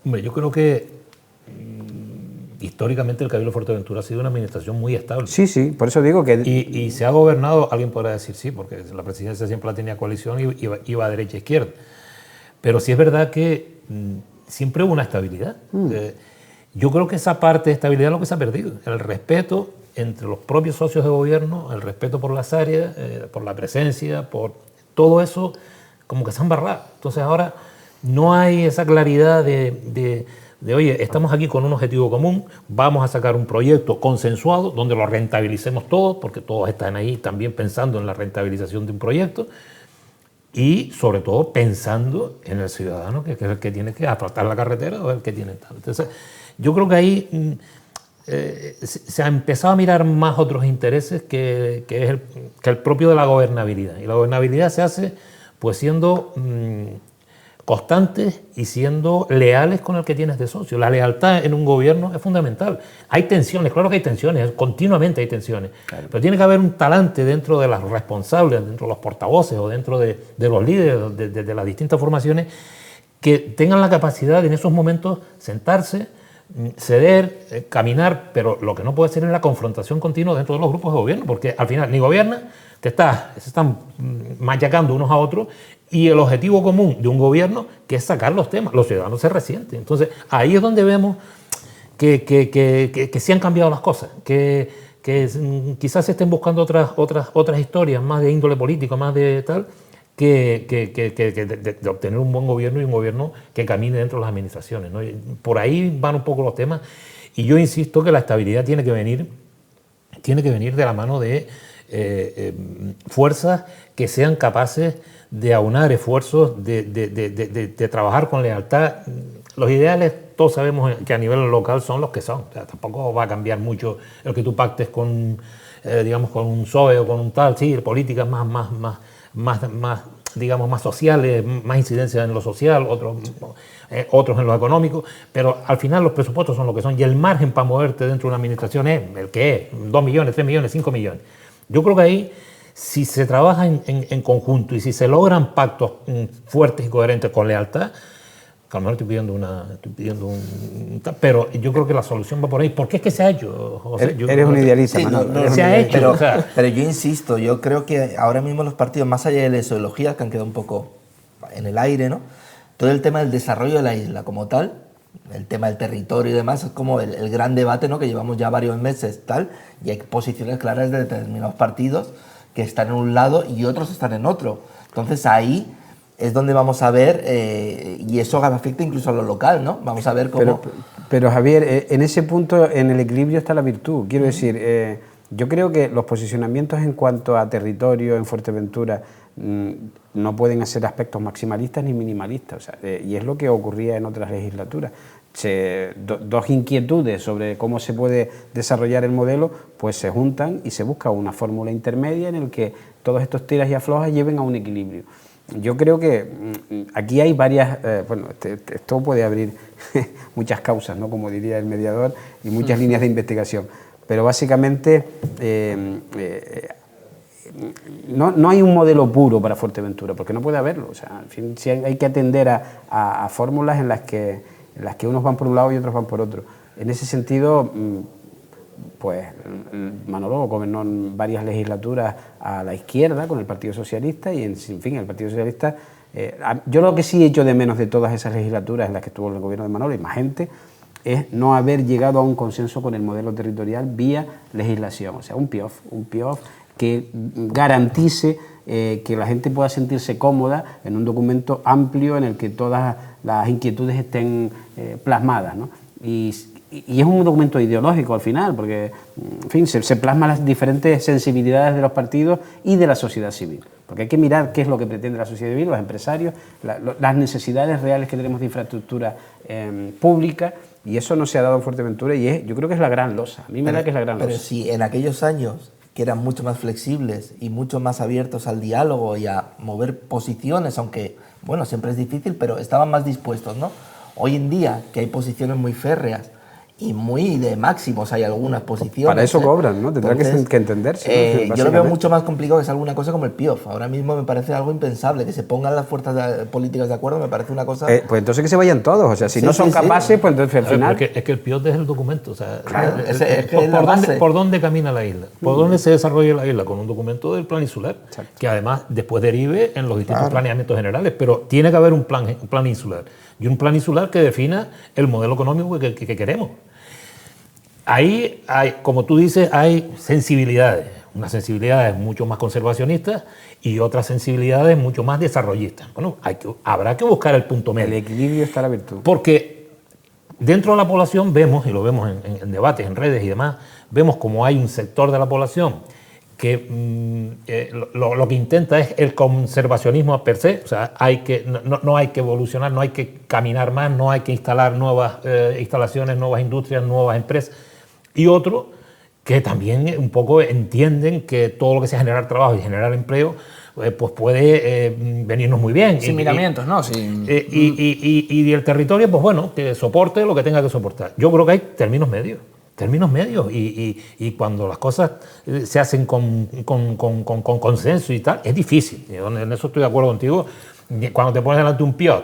Hombre, yo creo que históricamente el Cabildo de Fuerteventura ha sido una administración muy estable. Sí, sí, por eso digo que... Y se ha gobernado, alguien podrá decir sí, porque la presidencia siempre la tenía coalición y iba a derecha e izquierda. Pero sí es verdad que siempre hubo una estabilidad. Yo creo que esa parte de estabilidad es lo que se ha perdido. El respeto entre los propios socios de gobierno, el respeto por las áreas, por la presencia, por todo eso, como que se han barrado. Entonces ahora no hay esa claridad de oye, estamos aquí con un objetivo común, vamos a sacar un proyecto consensuado donde lo rentabilicemos todos, porque todos están ahí también pensando en la rentabilización de un proyecto, y sobre todo pensando en el ciudadano, que es el que tiene que asfaltar la carretera o el que tiene tal. Entonces, yo creo que ahí se ha empezado a mirar más otros intereses que el propio de la gobernabilidad. Y la gobernabilidad se hace pues siendo constantes y siendo leales con el que tienes de socio. La lealtad en un gobierno es fundamental. Hay tensiones, claro que hay tensiones, continuamente hay tensiones, claro, pero tiene que haber un talante dentro de los responsables, dentro de los portavoces o dentro de los líderes de las distintas formaciones, que tengan la capacidad de en esos momentos sentarse, ceder, caminar, pero lo que no puede ser es la confrontación continua dentro de los grupos de gobierno, porque al final ni gobierna, se están machacando unos a otros, y el objetivo común de un gobierno, que es sacar los temas, los ciudadanos se resienten. Entonces ahí es donde vemos que sí han cambiado las cosas, que quizás se estén buscando otras historias más de índole político, más de tal, de obtener un buen gobierno y un gobierno que camine dentro de las administraciones, ¿no? Por ahí van un poco los temas, y yo insisto que la estabilidad tiene que venir de la mano de fuerzas que sean capaces de aunar esfuerzos, de trabajar con lealtad. Los ideales todos sabemos que a nivel local son los que son. O sea, tampoco va a cambiar mucho el que tú pactes con, digamos, con un PSOE o con un tal, sí, políticas más digamos, más sociales, más incidencia en lo social, otros en lo económico, pero al final los presupuestos son lo que son, y el margen para moverte dentro de una administración es el que es, 2 millones, 3 millones, 5 millones. Yo creo que ahí, si se trabaja en conjunto y si se logran pactos fuertes y coherentes con lealtad, a lo mejor estoy pidiendo pero yo creo que la solución va por ahí. ¿Por qué es que se ha hecho, José? Eres un idealista, sí, Manolo. Se ha hecho. Pero yo insisto, yo creo que ahora mismo los partidos, más allá de las ideologías que han quedado un poco en el aire, ¿no? Todo el tema del desarrollo de la isla como tal, el tema del territorio y demás, es como el gran debate, ¿no? Que llevamos ya varios meses, tal, y hay posiciones claras de determinados partidos que están en un lado y otros están en otro. Entonces ahí es donde vamos a ver, y eso afecta incluso a lo local, ¿no? Vamos a ver cómo... Pero Javier, en ese punto, en el equilibrio está la virtud. Quiero decir, yo creo que los posicionamientos en cuanto a territorio en Fuerteventura no pueden ser aspectos maximalistas ni minimalistas, o sea, y es lo que ocurría en otras legislaturas. Dos inquietudes sobre cómo se puede desarrollar el modelo, pues se juntan y se busca una fórmula intermedia en la que todos estos tiras y aflojas lleven a un equilibrio. Yo creo que aquí hay varias, bueno, esto puede abrir muchas causas, ¿no? Como diría el mediador, y muchas líneas de investigación, pero básicamente no hay un modelo puro para Fuerteventura, porque no puede haberlo. O sea, al fin, sí hay que atender a fórmulas en las que unos van por un lado y otros van por otro. En ese sentido, pues Manolo gobernó en varias legislaturas a la izquierda con el Partido Socialista y, en fin, el Partido Socialista... yo lo que sí he hecho de menos de todas esas legislaturas en las que estuvo el gobierno de Manolo y más gente es no haber llegado a un consenso con el modelo territorial vía legislación, o sea, un PIOF que garantice que la gente pueda sentirse cómoda en un documento amplio en el que todas las inquietudes estén plasmadas, ¿no? Y es un documento ideológico al final, porque en fin, se plasman las diferentes sensibilidades de los partidos y de la sociedad civil. Porque hay que mirar qué es lo que pretende la sociedad civil, los empresarios, las necesidades reales que tenemos de infraestructura pública, y eso no se ha dado en Fuerteventura y yo creo que es la gran losa. A mí me da que es la gran losa. Pero si en aquellos años que eran mucho más flexibles y mucho más abiertos al diálogo y a mover posiciones, aunque, bueno, siempre es difícil, pero estaban más dispuestos, ¿no? Hoy en día, que hay posiciones muy férreas y muy de máximos, hay algunas posiciones... Para eso cobran, ¿no? Tendrá que entenderse, ¿no? Yo lo veo mucho más complicado que sea alguna cosa como el PIOF. Ahora mismo me parece algo impensable, que se pongan las fuerzas políticas de acuerdo, me parece una cosa... pues entonces que se vayan todos, o sea, si no son capaces, pues entonces al final... Es que el PIOF es el documento, o sea, claro, ¿por dónde camina la isla? ¿Por dónde se desarrolla la isla? Con un documento del plan insular, que además después derive en los distintos planeamientos generales, pero tiene que haber un plan insular, y un plan insular que defina el modelo económico que queremos. Ahí hay, como tú dices, hay sensibilidades, unas sensibilidades mucho más conservacionistas y otras sensibilidades mucho más desarrollistas. Bueno, habrá que buscar el punto medio. El equilibrio está la virtud. Porque dentro de la población vemos, y lo vemos en debates, en redes y demás, vemos como hay un sector de la población que lo que intenta es el conservacionismo per se, o sea, no hay que evolucionar, no hay que caminar más, no hay que instalar nuevas instalaciones, nuevas industrias, nuevas empresas. Y otro que también un poco entienden que todo lo que sea generar trabajo y generar empleo pues puede venirnos muy bien. Sin miramientos, ¿no? Sin... Y el territorio, pues bueno, que soporte lo que tenga que soportar. Yo creo que hay términos medios y cuando las cosas se hacen con consenso y tal, es difícil. En eso estoy de acuerdo contigo. Cuando te pones delante de un PIOF,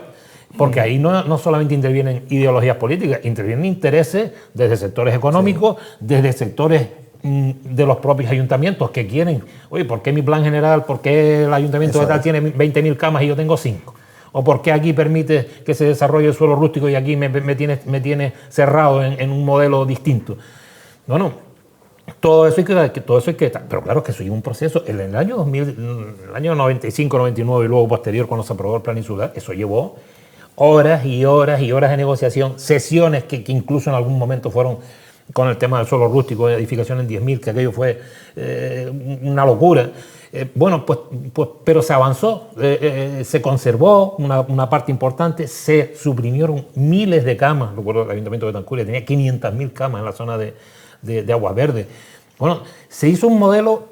porque ahí no solamente intervienen ideologías políticas, intervienen intereses desde sectores económicos, desde sectores de los propios ayuntamientos que quieren, oye, ¿por qué mi plan general, por qué el ayuntamiento de tal tiene 20.000 camas y yo tengo 5? ¿O por qué aquí permite que se desarrolle el suelo rústico y aquí me tiene cerrado en un modelo distinto? Bueno, todo eso hay que estar. Pero claro que eso es un proceso. En el año 2000, el año 95, 99 y luego posterior, cuando se aprobó el plan insular, eso llevó horas y horas y horas de negociación, sesiones que incluso en algún momento fueron con el tema del suelo rústico, de edificación en 10.000, que aquello fue una locura. Bueno, pues, pero se avanzó, se conservó una parte importante, se suprimieron miles de camas. Recuerdo el Ayuntamiento de Tancúria tenía 500.000 camas en la zona de Aguas Verdes. Bueno, se hizo un modelo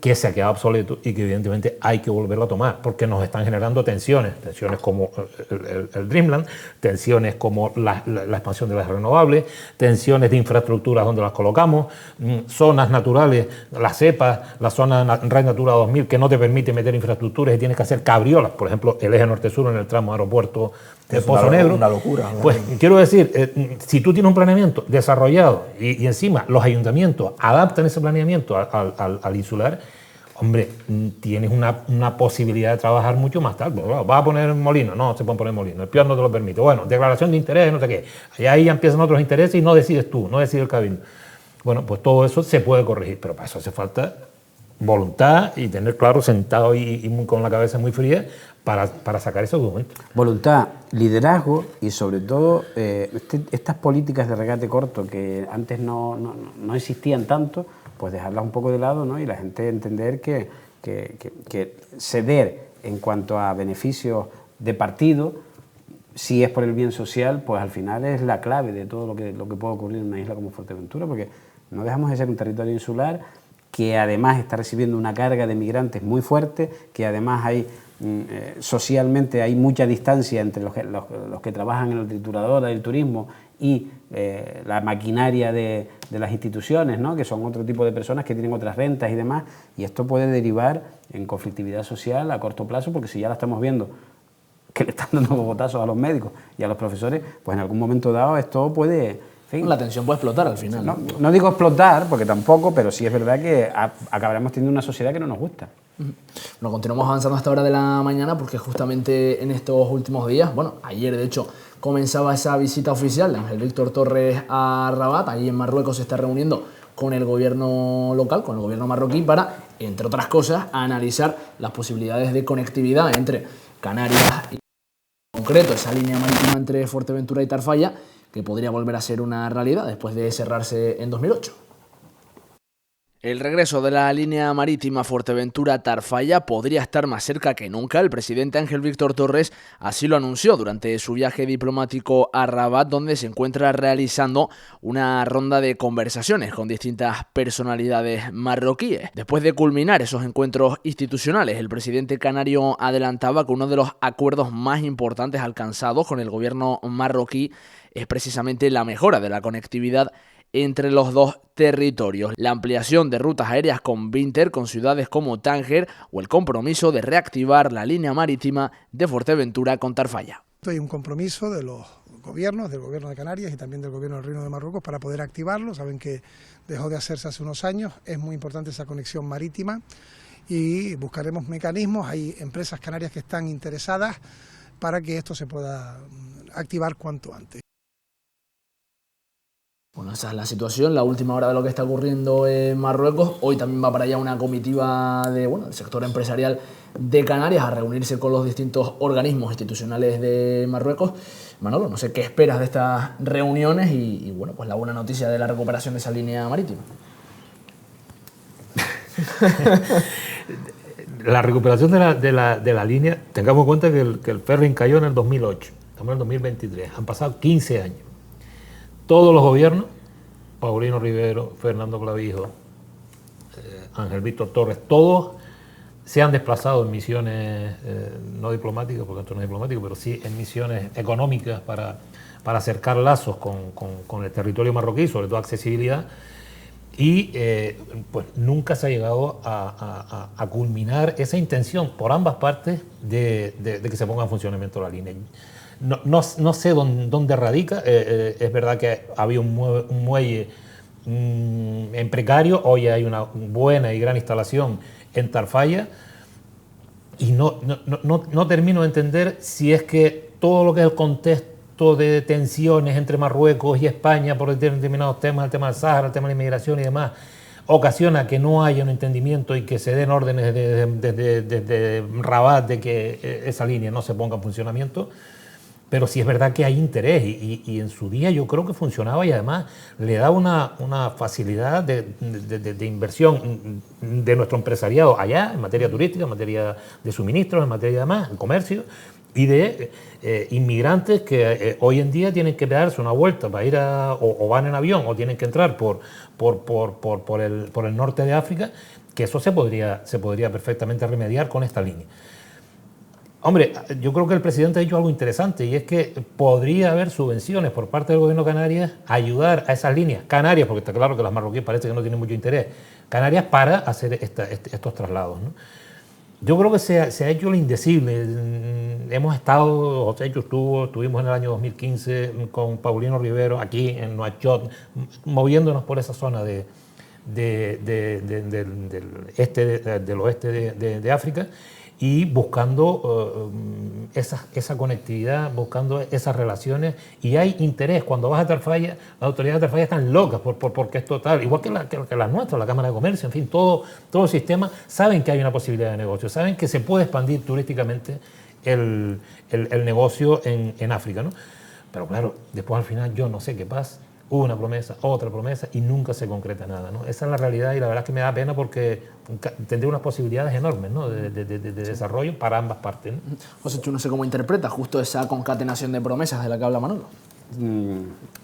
que se ha quedado obsoleto y que evidentemente hay que volverlo a tomar porque nos están generando tensiones como el Dreamland, tensiones como la expansión de las renovables, tensiones de infraestructuras donde las colocamos, zonas naturales, las cepas, la zona Red Natura 2000 que no te permite meter infraestructuras y tienes que hacer cabriolas, por ejemplo, el eje norte-sur en el tramo aeropuerto de Pozo Negro. Una locura. Pues quiero decir, si tú tienes un planeamiento desarrollado y encima los ayuntamientos adaptan ese planeamiento al insular, hombre, tienes una posibilidad de trabajar mucho más tarde. ¿Vas a poner molino? No, se puede poner molino. El PIOR no te lo permite. Bueno, declaración de interés, no sé qué. Y ahí ya empiezan otros intereses y no decides tú, no decide el cabildo. Bueno, pues todo eso se puede corregir, pero para eso hace falta voluntad y tener claro, sentado y con la cabeza muy fría para sacar ese documento. Voluntad, liderazgo y sobre todo estas políticas de regate corto que antes no existían tanto, pues dejarlas un poco de lado, ¿no? Y la gente entender que ceder en cuanto a beneficios de partido, si es por el bien social, pues al final es la clave de todo lo que puede ocurrir en una isla como Fuerteventura, porque no dejamos de ser un territorio insular que además está recibiendo una carga de migrantes muy fuerte, que además hay socialmente hay mucha distancia entre los que trabajan en la trituradora del turismo y la maquinaria de las instituciones, ¿no? Que son otro tipo de personas que tienen otras rentas y demás, y esto puede derivar en conflictividad social a corto plazo, porque si ya la estamos viendo que le están dando botazos a los médicos y a los profesores, pues en algún momento dado esto puede... La tensión puede explotar al final. No digo explotar, porque tampoco, pero sí es verdad que acabaremos teniendo una sociedad que no nos gusta. Bueno, continuamos avanzando hasta hora de la mañana porque justamente en estos últimos días, bueno, ayer de hecho comenzaba esa visita oficial de Ángel Víctor Torres a Rabat. Allí en Marruecos se está reuniendo con el gobierno local, con el gobierno marroquí, para, entre otras cosas, analizar las posibilidades de conectividad entre Canarias y, en concreto, esa línea marítima entre Fuerteventura y Tafalla, que podría volver a ser una realidad después de cerrarse en 2008. El regreso de la línea marítima Fuerteventura-Tafalla podría estar más cerca que nunca. El presidente Ángel Víctor Torres así lo anunció durante su viaje diplomático a Rabat, donde se encuentra realizando una ronda de conversaciones con distintas personalidades marroquíes. Después de culminar esos encuentros institucionales, el presidente canario adelantaba que uno de los acuerdos más importantes alcanzados con el gobierno marroquí es precisamente la mejora de la conectividad entre los dos territorios, la ampliación de rutas aéreas con Binter, con ciudades como Tánger, o el compromiso de reactivar la línea marítima de Fuerteventura con Tafalla. Hay un compromiso de los gobiernos, del gobierno de Canarias y también del gobierno del Reino de Marruecos para poder activarlo. Saben que dejó de hacerse hace unos años, es muy importante esa conexión marítima y buscaremos mecanismos. Hay empresas canarias que están interesadas para que esto se pueda activar cuanto antes. Bueno, esa es la situación, la última hora de lo que está ocurriendo en Marruecos. Hoy también va para allá una comitiva del sector empresarial de Canarias a reunirse con los distintos organismos institucionales de Marruecos. Manolo, no sé qué esperas de estas reuniones y bueno, pues la buena noticia de la recuperación de esa línea marítima. La recuperación de la línea, tengamos en cuenta que el ferry cayó en el 2008, estamos en el 2023, han pasado 15 años. Todos los gobiernos, Paulino Rivero, Fernando Clavijo, Ángel Víctor Torres, todos se han desplazado en misiones no diplomáticas, porque esto no es diplomático, pero sí en misiones económicas para acercar lazos con el territorio marroquí, sobre todo accesibilidad, y pues nunca se ha llegado a culminar esa intención por ambas partes de que se ponga en funcionamiento la línea. No sé dónde radica, es verdad que había un muelle en precario, hoy hay una buena y gran instalación en Tafalla y no termino de entender si es que todo lo que es el contexto de tensiones entre Marruecos y España por determinados temas, el tema del Sáhara, el tema de la inmigración y demás, ocasiona que no haya un entendimiento y que se den órdenes desde Rabat de que esa línea no se ponga en funcionamiento. Pero sí es verdad que hay interés y en su día yo creo que funcionaba y además le da una facilidad de inversión de nuestro empresariado allá en materia turística, en materia de suministros, en materia de demás, en comercio, y de inmigrantes que hoy en día tienen que darse una vuelta para ir o van en avión o tienen que entrar por el norte de África, que eso se podría perfectamente remediar con esta línea. Hombre, yo creo que el presidente ha dicho algo interesante, y es que podría haber subvenciones por parte del gobierno de Canarias a ayudar a esas líneas canarias, porque está claro que las marroquíes parece que no tienen mucho interés, Canarias, para hacer estos traslados, ¿no? Yo creo que se ha hecho lo indecible. Hemos estado, José estuvimos en el año 2015 con Paulino Rivero aquí en Nuakchot, moviéndonos por esa zona del oeste de África, y buscando esa conectividad, buscando esas relaciones, y hay interés. Cuando vas a Tarfaya, las autoridades de Tarfaya están locas porque es total, igual que las nuestras, la Cámara de Comercio, en fin, todo el sistema, saben que hay una posibilidad de negocio, saben que se puede expandir turísticamente el negocio en África, ¿no? Pero claro, después al final yo no sé qué pasa. Una promesa, otra promesa, y nunca se concreta nada, ¿no? Esa es la realidad, y la verdad es que me da pena porque tendría unas posibilidades enormes, ¿no?, de desarrollo para ambas partes, ¿no? José, tú no sé cómo interpretas justo esa concatenación de promesas de la que habla Manolo.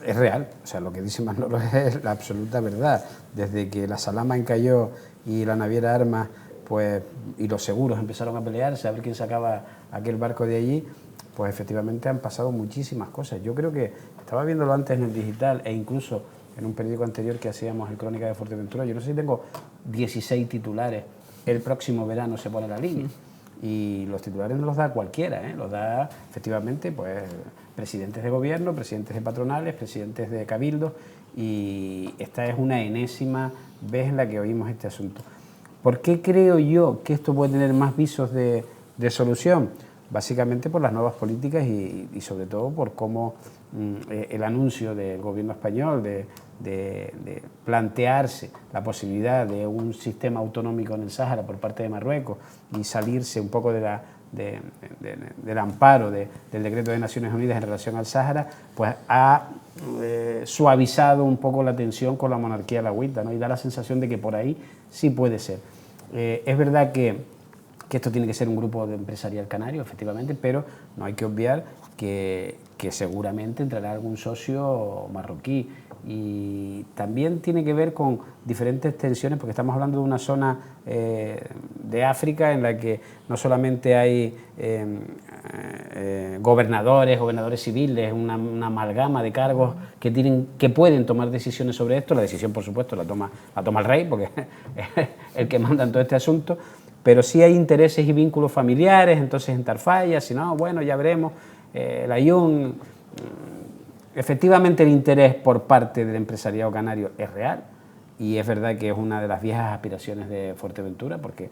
Es real, o sea, lo que dice Manolo es la absoluta verdad. Desde que la Salaman cayó y la naviera Armas, pues, y los seguros empezaron a pelearse a ver quién sacaba aquel barco de allí, pues efectivamente han pasado muchísimas cosas. Yo creo que estaba viéndolo antes en el digital, e incluso en un periódico anterior que hacíamos, el Crónica de Fuerteventura, yo no sé si tengo 16 titulares, el próximo verano se pone la línea. Y los titulares no los da cualquiera, ¿eh? Los da efectivamente pues presidentes de gobierno, presidentes de patronales, presidentes de cabildos, y esta es una enésima vez en la que oímos este asunto. ¿Por qué creo yo que esto puede tener más visos de solución? Básicamente por las nuevas políticas y sobre todo por cómo el anuncio del gobierno español de plantearse la posibilidad de un sistema autonómico en el Sáhara por parte de Marruecos y salirse un poco del amparo del decreto de Naciones Unidas en relación al Sáhara, pues ha suavizado un poco la tensión con la monarquía alauita, ¿no? Y da la sensación de que por ahí sí puede ser. Es verdad que esto tiene que ser un grupo de empresarial canario, efectivamente, pero no hay que obviar que seguramente entrará algún socio marroquí. Y también tiene que ver con diferentes tensiones, porque estamos hablando de una zona de África en la que no solamente hay gobernadores civiles, una amalgama de cargos que pueden tomar decisiones sobre esto. La decisión, por supuesto, la toma el rey, porque es el que manda en todo este asunto. Pero sí hay intereses y vínculos familiares, entonces en Tarfaya, si no, bueno, ya veremos, el Ayun. Efectivamente el interés por parte del empresariado canario es real, y es verdad que es una de las viejas aspiraciones de Fuerteventura, porque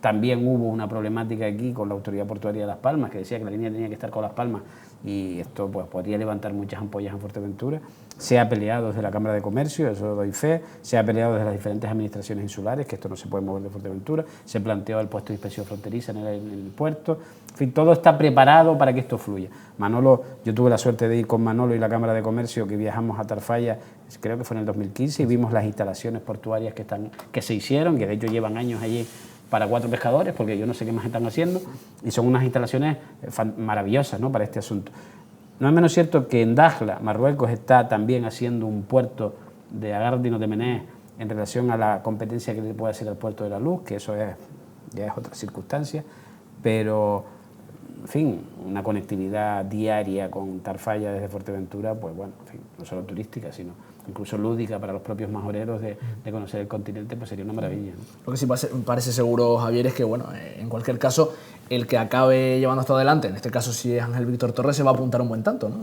también hubo una problemática aquí con la Autoridad Portuaria de Las Palmas, que decía que la línea tenía que estar con Las Palmas, y esto pues podría levantar muchas ampollas en Fuerteventura. Se ha peleado desde la Cámara de Comercio, eso doy fe, se ha peleado desde las diferentes administraciones insulares, que esto no se puede mover de Fuerteventura, se planteó el puesto de inspección fronteriza en el puerto, en fin, todo está preparado para que esto fluya. Manolo, yo tuve la suerte de ir con Manolo y la Cámara de Comercio, que viajamos a Tarfaya, creo que fue en el 2015, y vimos las instalaciones portuarias que se hicieron, que de hecho llevan años allí para 4 pescadores, porque yo no sé qué más están haciendo, y son unas instalaciones maravillosas, ¿no?, para este asunto. No es menos cierto que en Dakhla, Marruecos, está también haciendo un puerto de Agardino de Menés en relación a la competencia que le puede hacer al puerto de La Luz, que eso ya es otra circunstancia, pero, en fin, una conectividad diaria con Tarfaya desde Fuerteventura, pues bueno, en fin, no solo turística, sino incluso lúdica para los propios majoreros de conocer el continente, pues sería una maravilla, ¿no? Lo que sí parece seguro, Javier, es que, bueno, en cualquier caso, el que acabe llevando esto adelante, en este caso si es Ángel Víctor Torres, se va a apuntar un buen tanto, ¿no?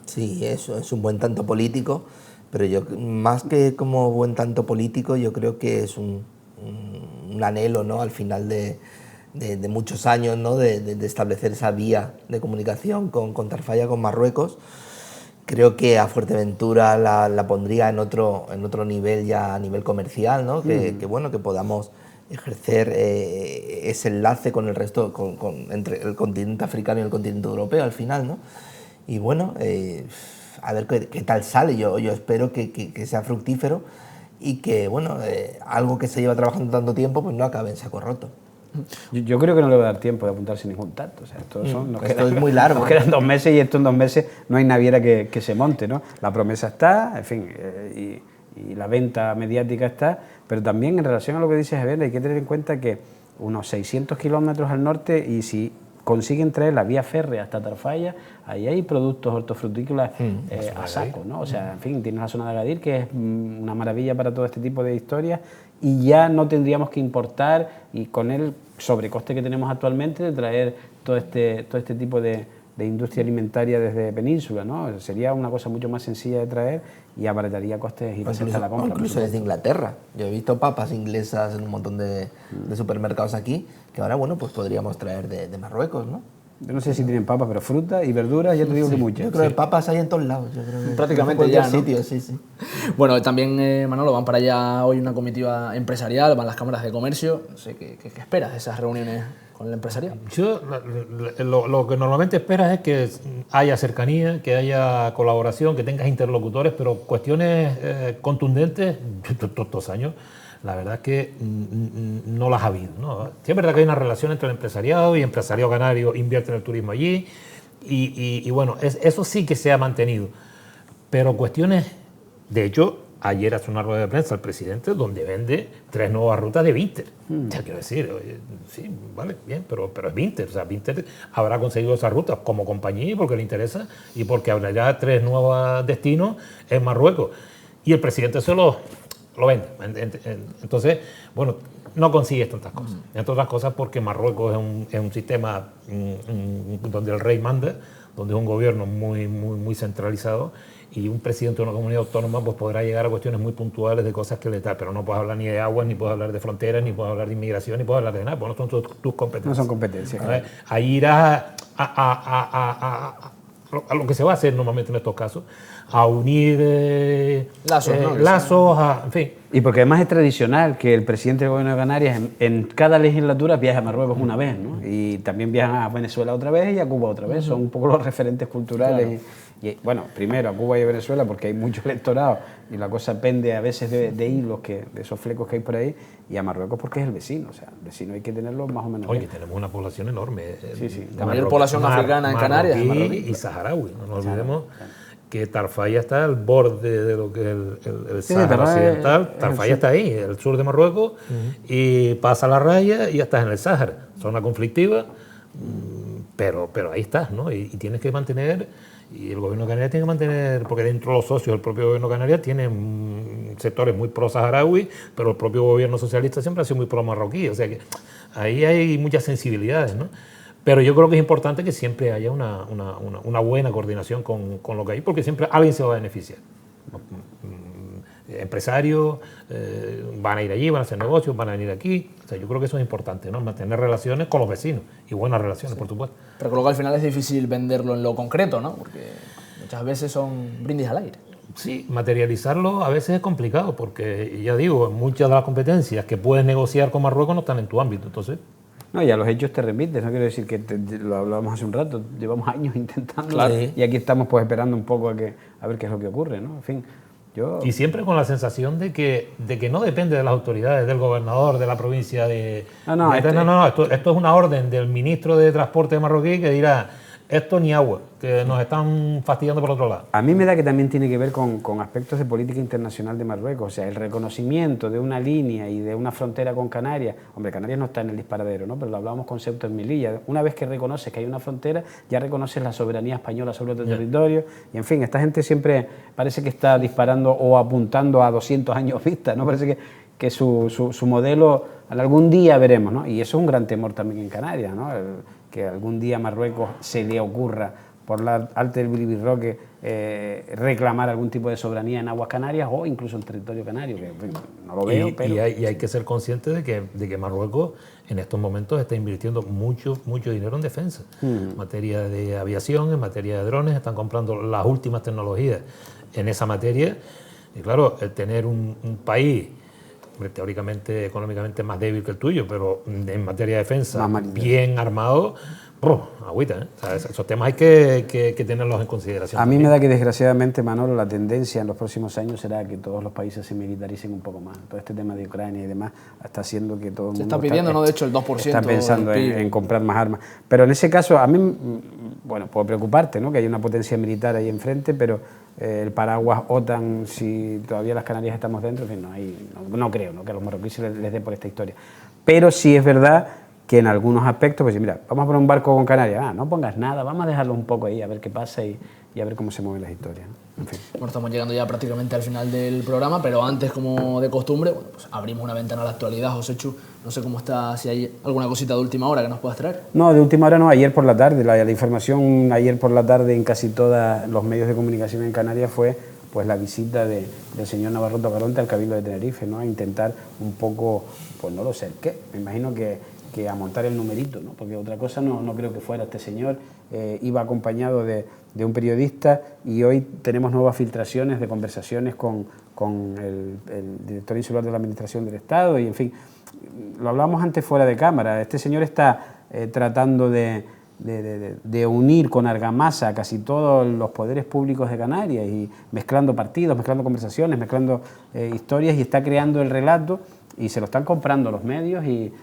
Sí, eso es un buen tanto político, pero yo, más que como buen tanto político, yo creo que es un anhelo, ¿no?, al final de muchos años, ¿no?, de establecer esa vía de comunicación con Tarfaya, con Marruecos. Creo que a Fuerteventura la pondría en otro nivel, ya a nivel comercial, ¿no? Que bueno, que podamos ejercer ese enlace con el resto, entre el continente africano y el continente europeo al final, ¿no? Y bueno, a ver qué tal sale. Yo espero que sea fructífero y que, bueno, algo que se lleva trabajando tanto tiempo pues no acabe en saco roto. Yo creo que no le va a dar tiempo de apuntarse ningún tanto. O sea, Esto es muy largo. Nos quedan 2 meses y esto en 2 meses no hay naviera que se monte, ¿no? La promesa está, en fin, y la venta mediática está, pero también en relación a lo que dice Javier, hay que tener en cuenta que unos 600 kilómetros al norte, y si consiguen traer la vía férrea hasta Tarfaya, ahí hay productos hortofrutícolas a saco, ¿no? O sea, en fin, tienes la zona de Agadir, que es una maravilla para todo este tipo de historias, y ya no tendríamos que importar, y con el sobrecoste que tenemos actualmente, de traer todo este tipo de industria alimentaria desde Península, ¿no? Sería una cosa mucho más sencilla de traer y abarataría costes y hasta la compra. Incluso desde Inglaterra. Yo he visto papas inglesas en un montón de supermercados aquí, que ahora, bueno, pues podríamos traer de Marruecos, ¿no? Yo no sé si tienen papas, pero frutas y verduras ya te digo que muchas. Yo creo que papas hay en todos lados. Yo creo que prácticamente en ya, cualquier ¿no? sitio, sí. Bueno, también, Manolo, van para allá hoy una comitiva empresarial, van las cámaras de comercio. No sé, ¿qué esperas de esas reuniones con el empresariado? Yo lo que normalmente esperas es que haya cercanía, que haya colaboración, que tengas interlocutores, pero cuestiones contundentes, estos años, la verdad es que no las ha habido, ¿no? Sí, es verdad que hay una relación entre el empresariado y el empresariado canario invierte en el turismo allí, y bueno, eso sí que se ha mantenido, pero cuestiones, de hecho, ayer hace una rueda de prensa el presidente donde vende 3 nuevas rutas de Vinter. O sea, quiero decir, oye, sí, vale, bien, pero es Vinter. O sea, Vinter habrá conseguido esas rutas como compañía porque le interesa y porque habrá 3 nuevos destinos en Marruecos. Y el presidente se lo vende. Entonces, bueno, no consigues tantas cosas. Entre otras cosas porque Marruecos es un sistema donde el rey manda, donde es un gobierno muy centralizado, y un presidente de una comunidad autónoma pues podrá llegar a cuestiones muy puntuales de cosas que le da, pero no puedes hablar ni de agua, ni puedes hablar de fronteras, ni puedes hablar de inmigración, ni puedes hablar de nada, porque no son tus competencias. No son competencias. Claro. Ahí irás a lo que se va a hacer normalmente en estos casos, a unir lazos, en fin. Y porque además es tradicional que el presidente del gobierno de Canarias en cada legislatura viaje a Marruecos una vez, ¿no? Y también viajan a Venezuela otra vez y a Cuba otra vez. Son un poco los referentes culturales. Claro. Y, bueno, primero a Cuba y a Venezuela porque hay mucho electorado y la cosa pende a veces de hilos, de esos flecos que hay por ahí, y a Marruecos porque es el vecino. O sea, el vecino hay que tenerlo más o menos. Oye, tenemos una población enorme. Sí. La mayor población africana en Canarias. Marroquí y saharaui. No nos olvidemos que Tarfaya está al borde de lo que es el Sáhara Occidental. Tarfaya está ahí, el sur de Marruecos, y pasa la raya y ya estás en el Sáhara. Zona conflictiva, pero ahí estás, ¿no? Y tienes que mantener, y el gobierno de Canarias tiene que mantener, porque dentro de los socios del propio gobierno de Canarias tienen sectores muy pro-saharaui, pero el propio gobierno socialista siempre ha sido muy pro-marroquí. O sea que ahí hay muchas sensibilidades, ¿no? Pero yo creo que es importante que siempre haya una buena coordinación con lo que hay, porque siempre alguien se va a beneficiar. Empresarios van a ir allí, van a hacer negocios, van a venir aquí. O sea, yo creo que eso es importante, ¿no? Mantener relaciones con los vecinos y buenas relaciones, por supuesto. Pero creo que al final es difícil venderlo en lo concreto, ¿no? Porque muchas veces son brindis al aire. Sí, materializarlo a veces es complicado, porque ya digo, muchas de las competencias que puedes negociar con Marruecos no están en tu ámbito, entonces. No, y a los hechos te remites, no quiero decir que lo hablábamos hace un rato, llevamos años intentando, claro. Y aquí estamos pues esperando un poco a ver qué es lo que ocurre, ¿no? En fin, y siempre con la sensación de que no depende de las autoridades, del gobernador, de la provincia de... Esto es una orden del ministro de Transporte marroquí que dirá, esto ni agua, que nos están fastidiando por otro lado. A mí me da que también tiene que ver con aspectos de política internacional de Marruecos, o sea, el reconocimiento de una línea y de una frontera con Canarias. Hombre, Canarias no está en el disparadero, ¿no? Pero lo hablábamos con Ceuta en Melilla. Una vez que reconoces que hay una frontera, ya reconoces la soberanía española sobre otro territorio. Y en fin, esta gente siempre parece que está disparando o apuntando a 200 años vista, ¿no? Parece que su modelo algún día veremos, ¿no? Y eso es un gran temor también en Canarias, ¿no? Que algún día a Marruecos se le ocurra, por la arte del bilibirroque, reclamar algún tipo de soberanía en aguas canarias o incluso en territorio canario, que en fin, no lo veo. Y hay que ser consciente de que Marruecos en estos momentos está invirtiendo mucho dinero en defensa. En materia de aviación, en materia de drones, están comprando las últimas tecnologías en esa materia. Y claro, el tener un país teóricamente, económicamente más débil que el tuyo, pero en materia de defensa, Más bien armado, agüita, ¿eh? O sea, esos temas hay que tenerlos en consideración. A mí también. me da que desgraciadamente, Manolo, la tendencia en los próximos años será que todos los países se militaricen un poco más. Todo este tema de Ucrania y demás está haciendo que todo el mundo... Se está pidiendo, ¿no? De hecho, el 2% está pensando del PIB. en comprar más armas. Pero en ese caso, a mí, bueno, puede preocuparte, ¿no? Que hay una potencia militar ahí enfrente, pero el paraguas OTAN, si todavía las Canarias estamos dentro, en fin, no creo, ¿no? Que a los marroquíes les dé por esta historia. Pero sí es verdad que en algunos aspectos, pues mira, vamos a poner un barco con Canarias, no pongas nada, vamos a dejarlo un poco ahí, a ver qué pasa y a ver cómo se mueven las historias, ¿no? En fin. Bueno, estamos llegando ya prácticamente al final del programa, pero antes, como de costumbre, bueno, pues abrimos una ventana a la actualidad. Joséchu, no sé cómo está, si hay alguna cosita de última hora que nos puedas traer. No, de última hora no, ayer por la tarde, la información ayer por la tarde en casi todos los medios de comunicación en Canarias fue pues la visita del señor Navarro Tocaronte al Cabildo de Tenerife, ¿no? A intentar un poco, pues no lo sé, ¿qué? Me imagino que a montar el numerito, ¿no? Porque otra cosa no creo que fuera este señor. Iba acompañado de un periodista y hoy tenemos nuevas filtraciones de conversaciones con el director insular de la Administración del Estado y, en fin, lo hablábamos antes fuera de cámara. Este señor está tratando de unir con argamasa a casi todos los poderes públicos de Canarias y mezclando partidos, mezclando conversaciones, mezclando historias y está creando el relato y se lo están comprando los medios y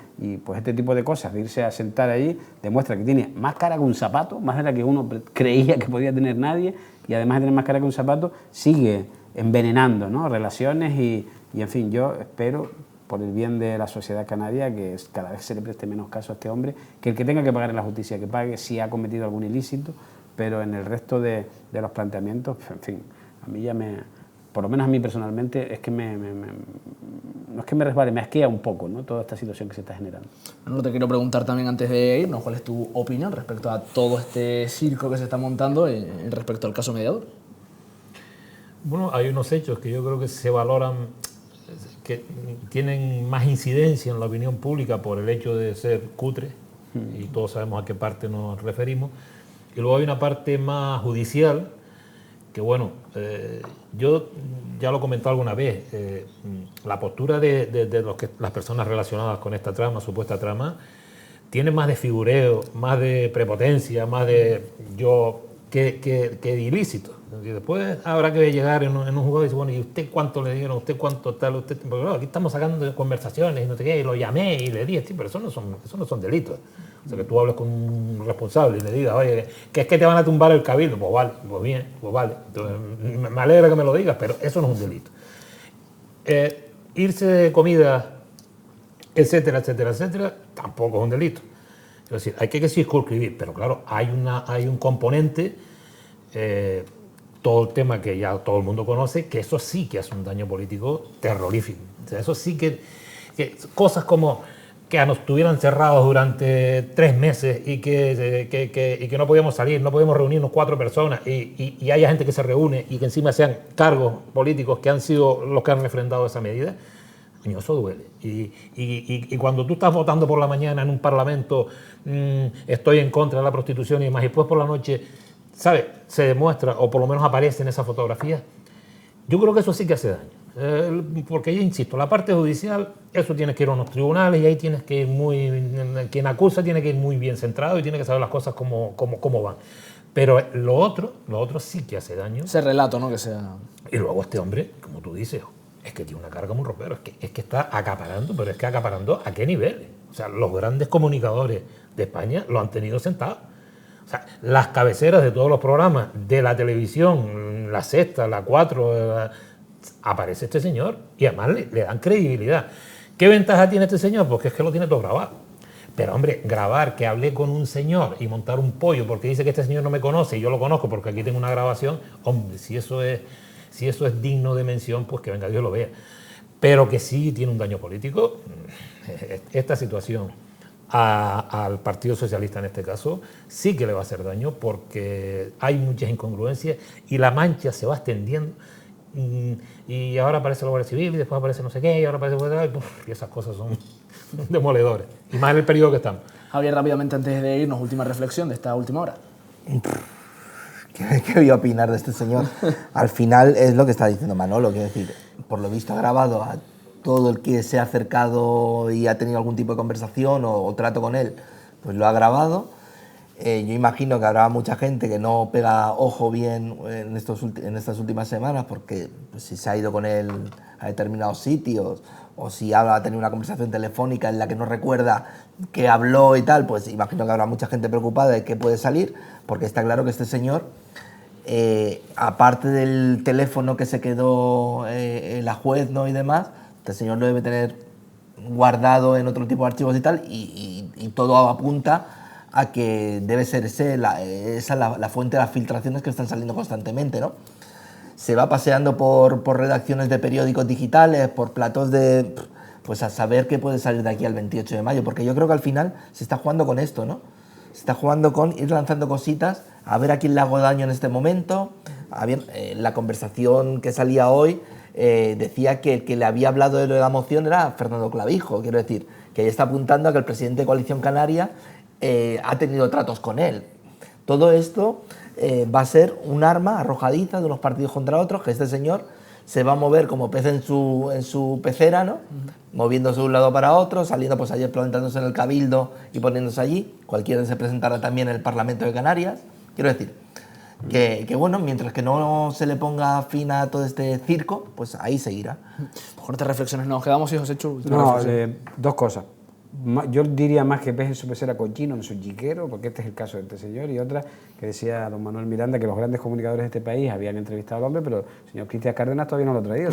pues este tipo de cosas, de irse a sentar allí, demuestra que tiene más cara que un zapato, más de la que uno creía que podía tener nadie y además de tener más cara que un zapato, sigue envenenando, ¿no? Relaciones y en fin, yo espero, por el bien de la sociedad canaria, que cada vez se le preste menos caso a este hombre, que el que tenga que pagar en la justicia, que pague si ha cometido algún ilícito, pero en el resto de los planteamientos, en fin, a mí ya por lo menos a mí personalmente, es que no es que me resbale, me asquea un poco, ¿no? Toda esta situación que se está generando. Bueno, te quiero preguntar también antes de irnos, ¿cuál es tu opinión respecto a todo este circo que se está montando respecto al caso Mediador? Bueno, hay unos hechos que yo creo que se valoran, que tienen más incidencia en la opinión pública por el hecho de ser cutres, y todos sabemos a qué parte nos referimos, y luego hay una parte más judicial, que bueno, yo ya lo he comentado alguna vez, la postura de las personas relacionadas con esta trama, supuesta trama, tiene más de figureo, más de prepotencia, más de que de ilícito. Y después habrá que llegar en un juzgado y decir, bueno, ¿y usted cuánto le dieron? ¿Usted cuánto tal? Porque claro, aquí estamos sacando conversaciones y no sé qué, y lo llamé y le dije, pero eso no son delitos. O sea, que tú hables con un responsable y le digas, oye, que es que te van a tumbar el cabildo. Pues vale, pues bien, pues vale. Entonces, me alegra que me lo digas, pero eso no es un delito. Irse de comida, etcétera, etcétera, etcétera, tampoco es un delito. Es decir, hay que circunscribir, pero claro, hay un componente, todo el tema que ya todo el mundo conoce, que eso sí que hace un daño político terrorífico. O sea, eso sí que cosas como que nos tuvieran cerrados durante 3 meses y que no podíamos salir, no podíamos reunirnos 4 personas y haya gente que se reúne y que encima sean cargos políticos que han sido los que han refrendado esa medida, coño, eso duele. Y cuando tú estás votando por la mañana en un parlamento, estoy en contra de la prostitución y demás, y después por la noche, ¿sabes?, se demuestra, o por lo menos aparece en esa fotografía, yo creo que eso sí que hace daño. Porque yo insisto, la parte judicial, eso tienes que ir a unos tribunales y ahí tienes que ir quien acusa tiene que ir muy bien centrado y tiene que saber las cosas cómo van. Pero lo otro sí que hace daño. Ese relato, ¿no? Que sea... Y luego este hombre, como tú dices, es que tiene una carga muy ropero, es que está acaparando, pero es que acaparando ¿a qué nivel? O sea, los grandes comunicadores de España lo han tenido sentado. O sea, las cabeceras de todos los programas de la televisión, la Sexta, la 4, aparece este señor y además le dan credibilidad. ¿Qué ventaja tiene este señor? Porque es que lo tiene todo grabado. Pero hombre, grabar que hablé con un señor y montar un pollo porque dice que este señor no me conoce y yo lo conozco porque aquí tengo una grabación, hombre, si eso es digno de mención, pues que venga Dios lo vea. Pero que sí tiene un daño político, esta situación al Partido Socialista en este caso sí que le va a hacer daño porque hay muchas incongruencias y la mancha se va extendiendo y ahora aparece la Guardia Civil y después aparece no sé qué y ahora aparece y esas cosas son demoledores y más en el periodo que estamos. Javier, rápidamente antes de irnos, última reflexión de esta última hora. ¿Qué voy a opinar de este señor? Al final es lo que está diciendo Manolo, quiero decir, por lo visto ha grabado todo el que se ha acercado y ha tenido algún tipo de conversación o trato con él, pues lo ha grabado. Yo imagino que habrá mucha gente que no pega ojo bien en estas últimas semanas, porque pues, si se ha ido con él a determinados sitios o si ha tenido una conversación telefónica en la que no recuerda que habló y tal, pues imagino que habrá mucha gente preocupada de qué puede salir, porque está claro que este señor, aparte del teléfono que se quedó la juez, ¿no?, y demás, este señor lo debe tener guardado en otro tipo de archivos y tal, y todo apunta a que debe ser esa la fuente de las filtraciones que están saliendo constantemente, ¿no? Se va paseando por redacciones de periódicos digitales, por platós pues a saber qué puede salir de aquí al 28 de mayo, porque yo creo que al final se está jugando con esto, ¿no? Se está jugando con ir lanzando cositas, a ver a quién le hago daño en este momento. La conversación que salía hoy decía que el que le había hablado de lo de la moción era Fernando Clavijo, quiero decir, que ahí está apuntando a que el presidente de Coalición Canaria ha tenido tratos con él. Todo esto va a ser un arma arrojadiza de unos partidos contra otros, que este señor se va a mover como pez en su pecera, ¿no? Moviéndose de un lado para otro, saliendo pues ayer plantándose en el Cabildo y poniéndose allí. Cualquiera se presentará también en el Parlamento de Canarias. Quiero decir que bueno, mientras que no se le ponga fin a todo este circo, pues ahí seguirá. Con estas reflexiones nos quedamos, sí, José Chu. No, dos cosas. Yo diría más que pez en su pecera cochino, en su chiquero, porque este es el caso de este señor, y otra que decía don Manuel Miranda que los grandes comunicadores de este país habían entrevistado al hombre, pero el señor Cristian Cárdenas todavía no lo ha traído.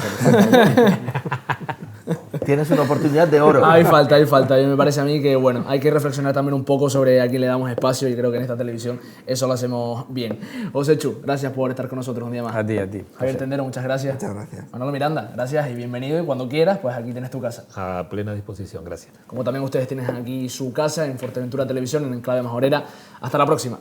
Tienes una oportunidad de oro. Hay falta. Y me parece a mí que bueno, hay que reflexionar también un poco sobre a quién le damos espacio, y creo que en esta televisión eso lo hacemos bien. José Chu, gracias por estar con nosotros un día más. A ti. Javier Tendero, muchas gracias. Muchas gracias. Manolo Miranda, gracias y bienvenido, y cuando quieras, pues aquí tienes tu casa. A plena disposición, gracias. Como también ustedes tienen aquí su casa en Fuerteventura Televisión, en Enclave Majorera. Hasta la próxima.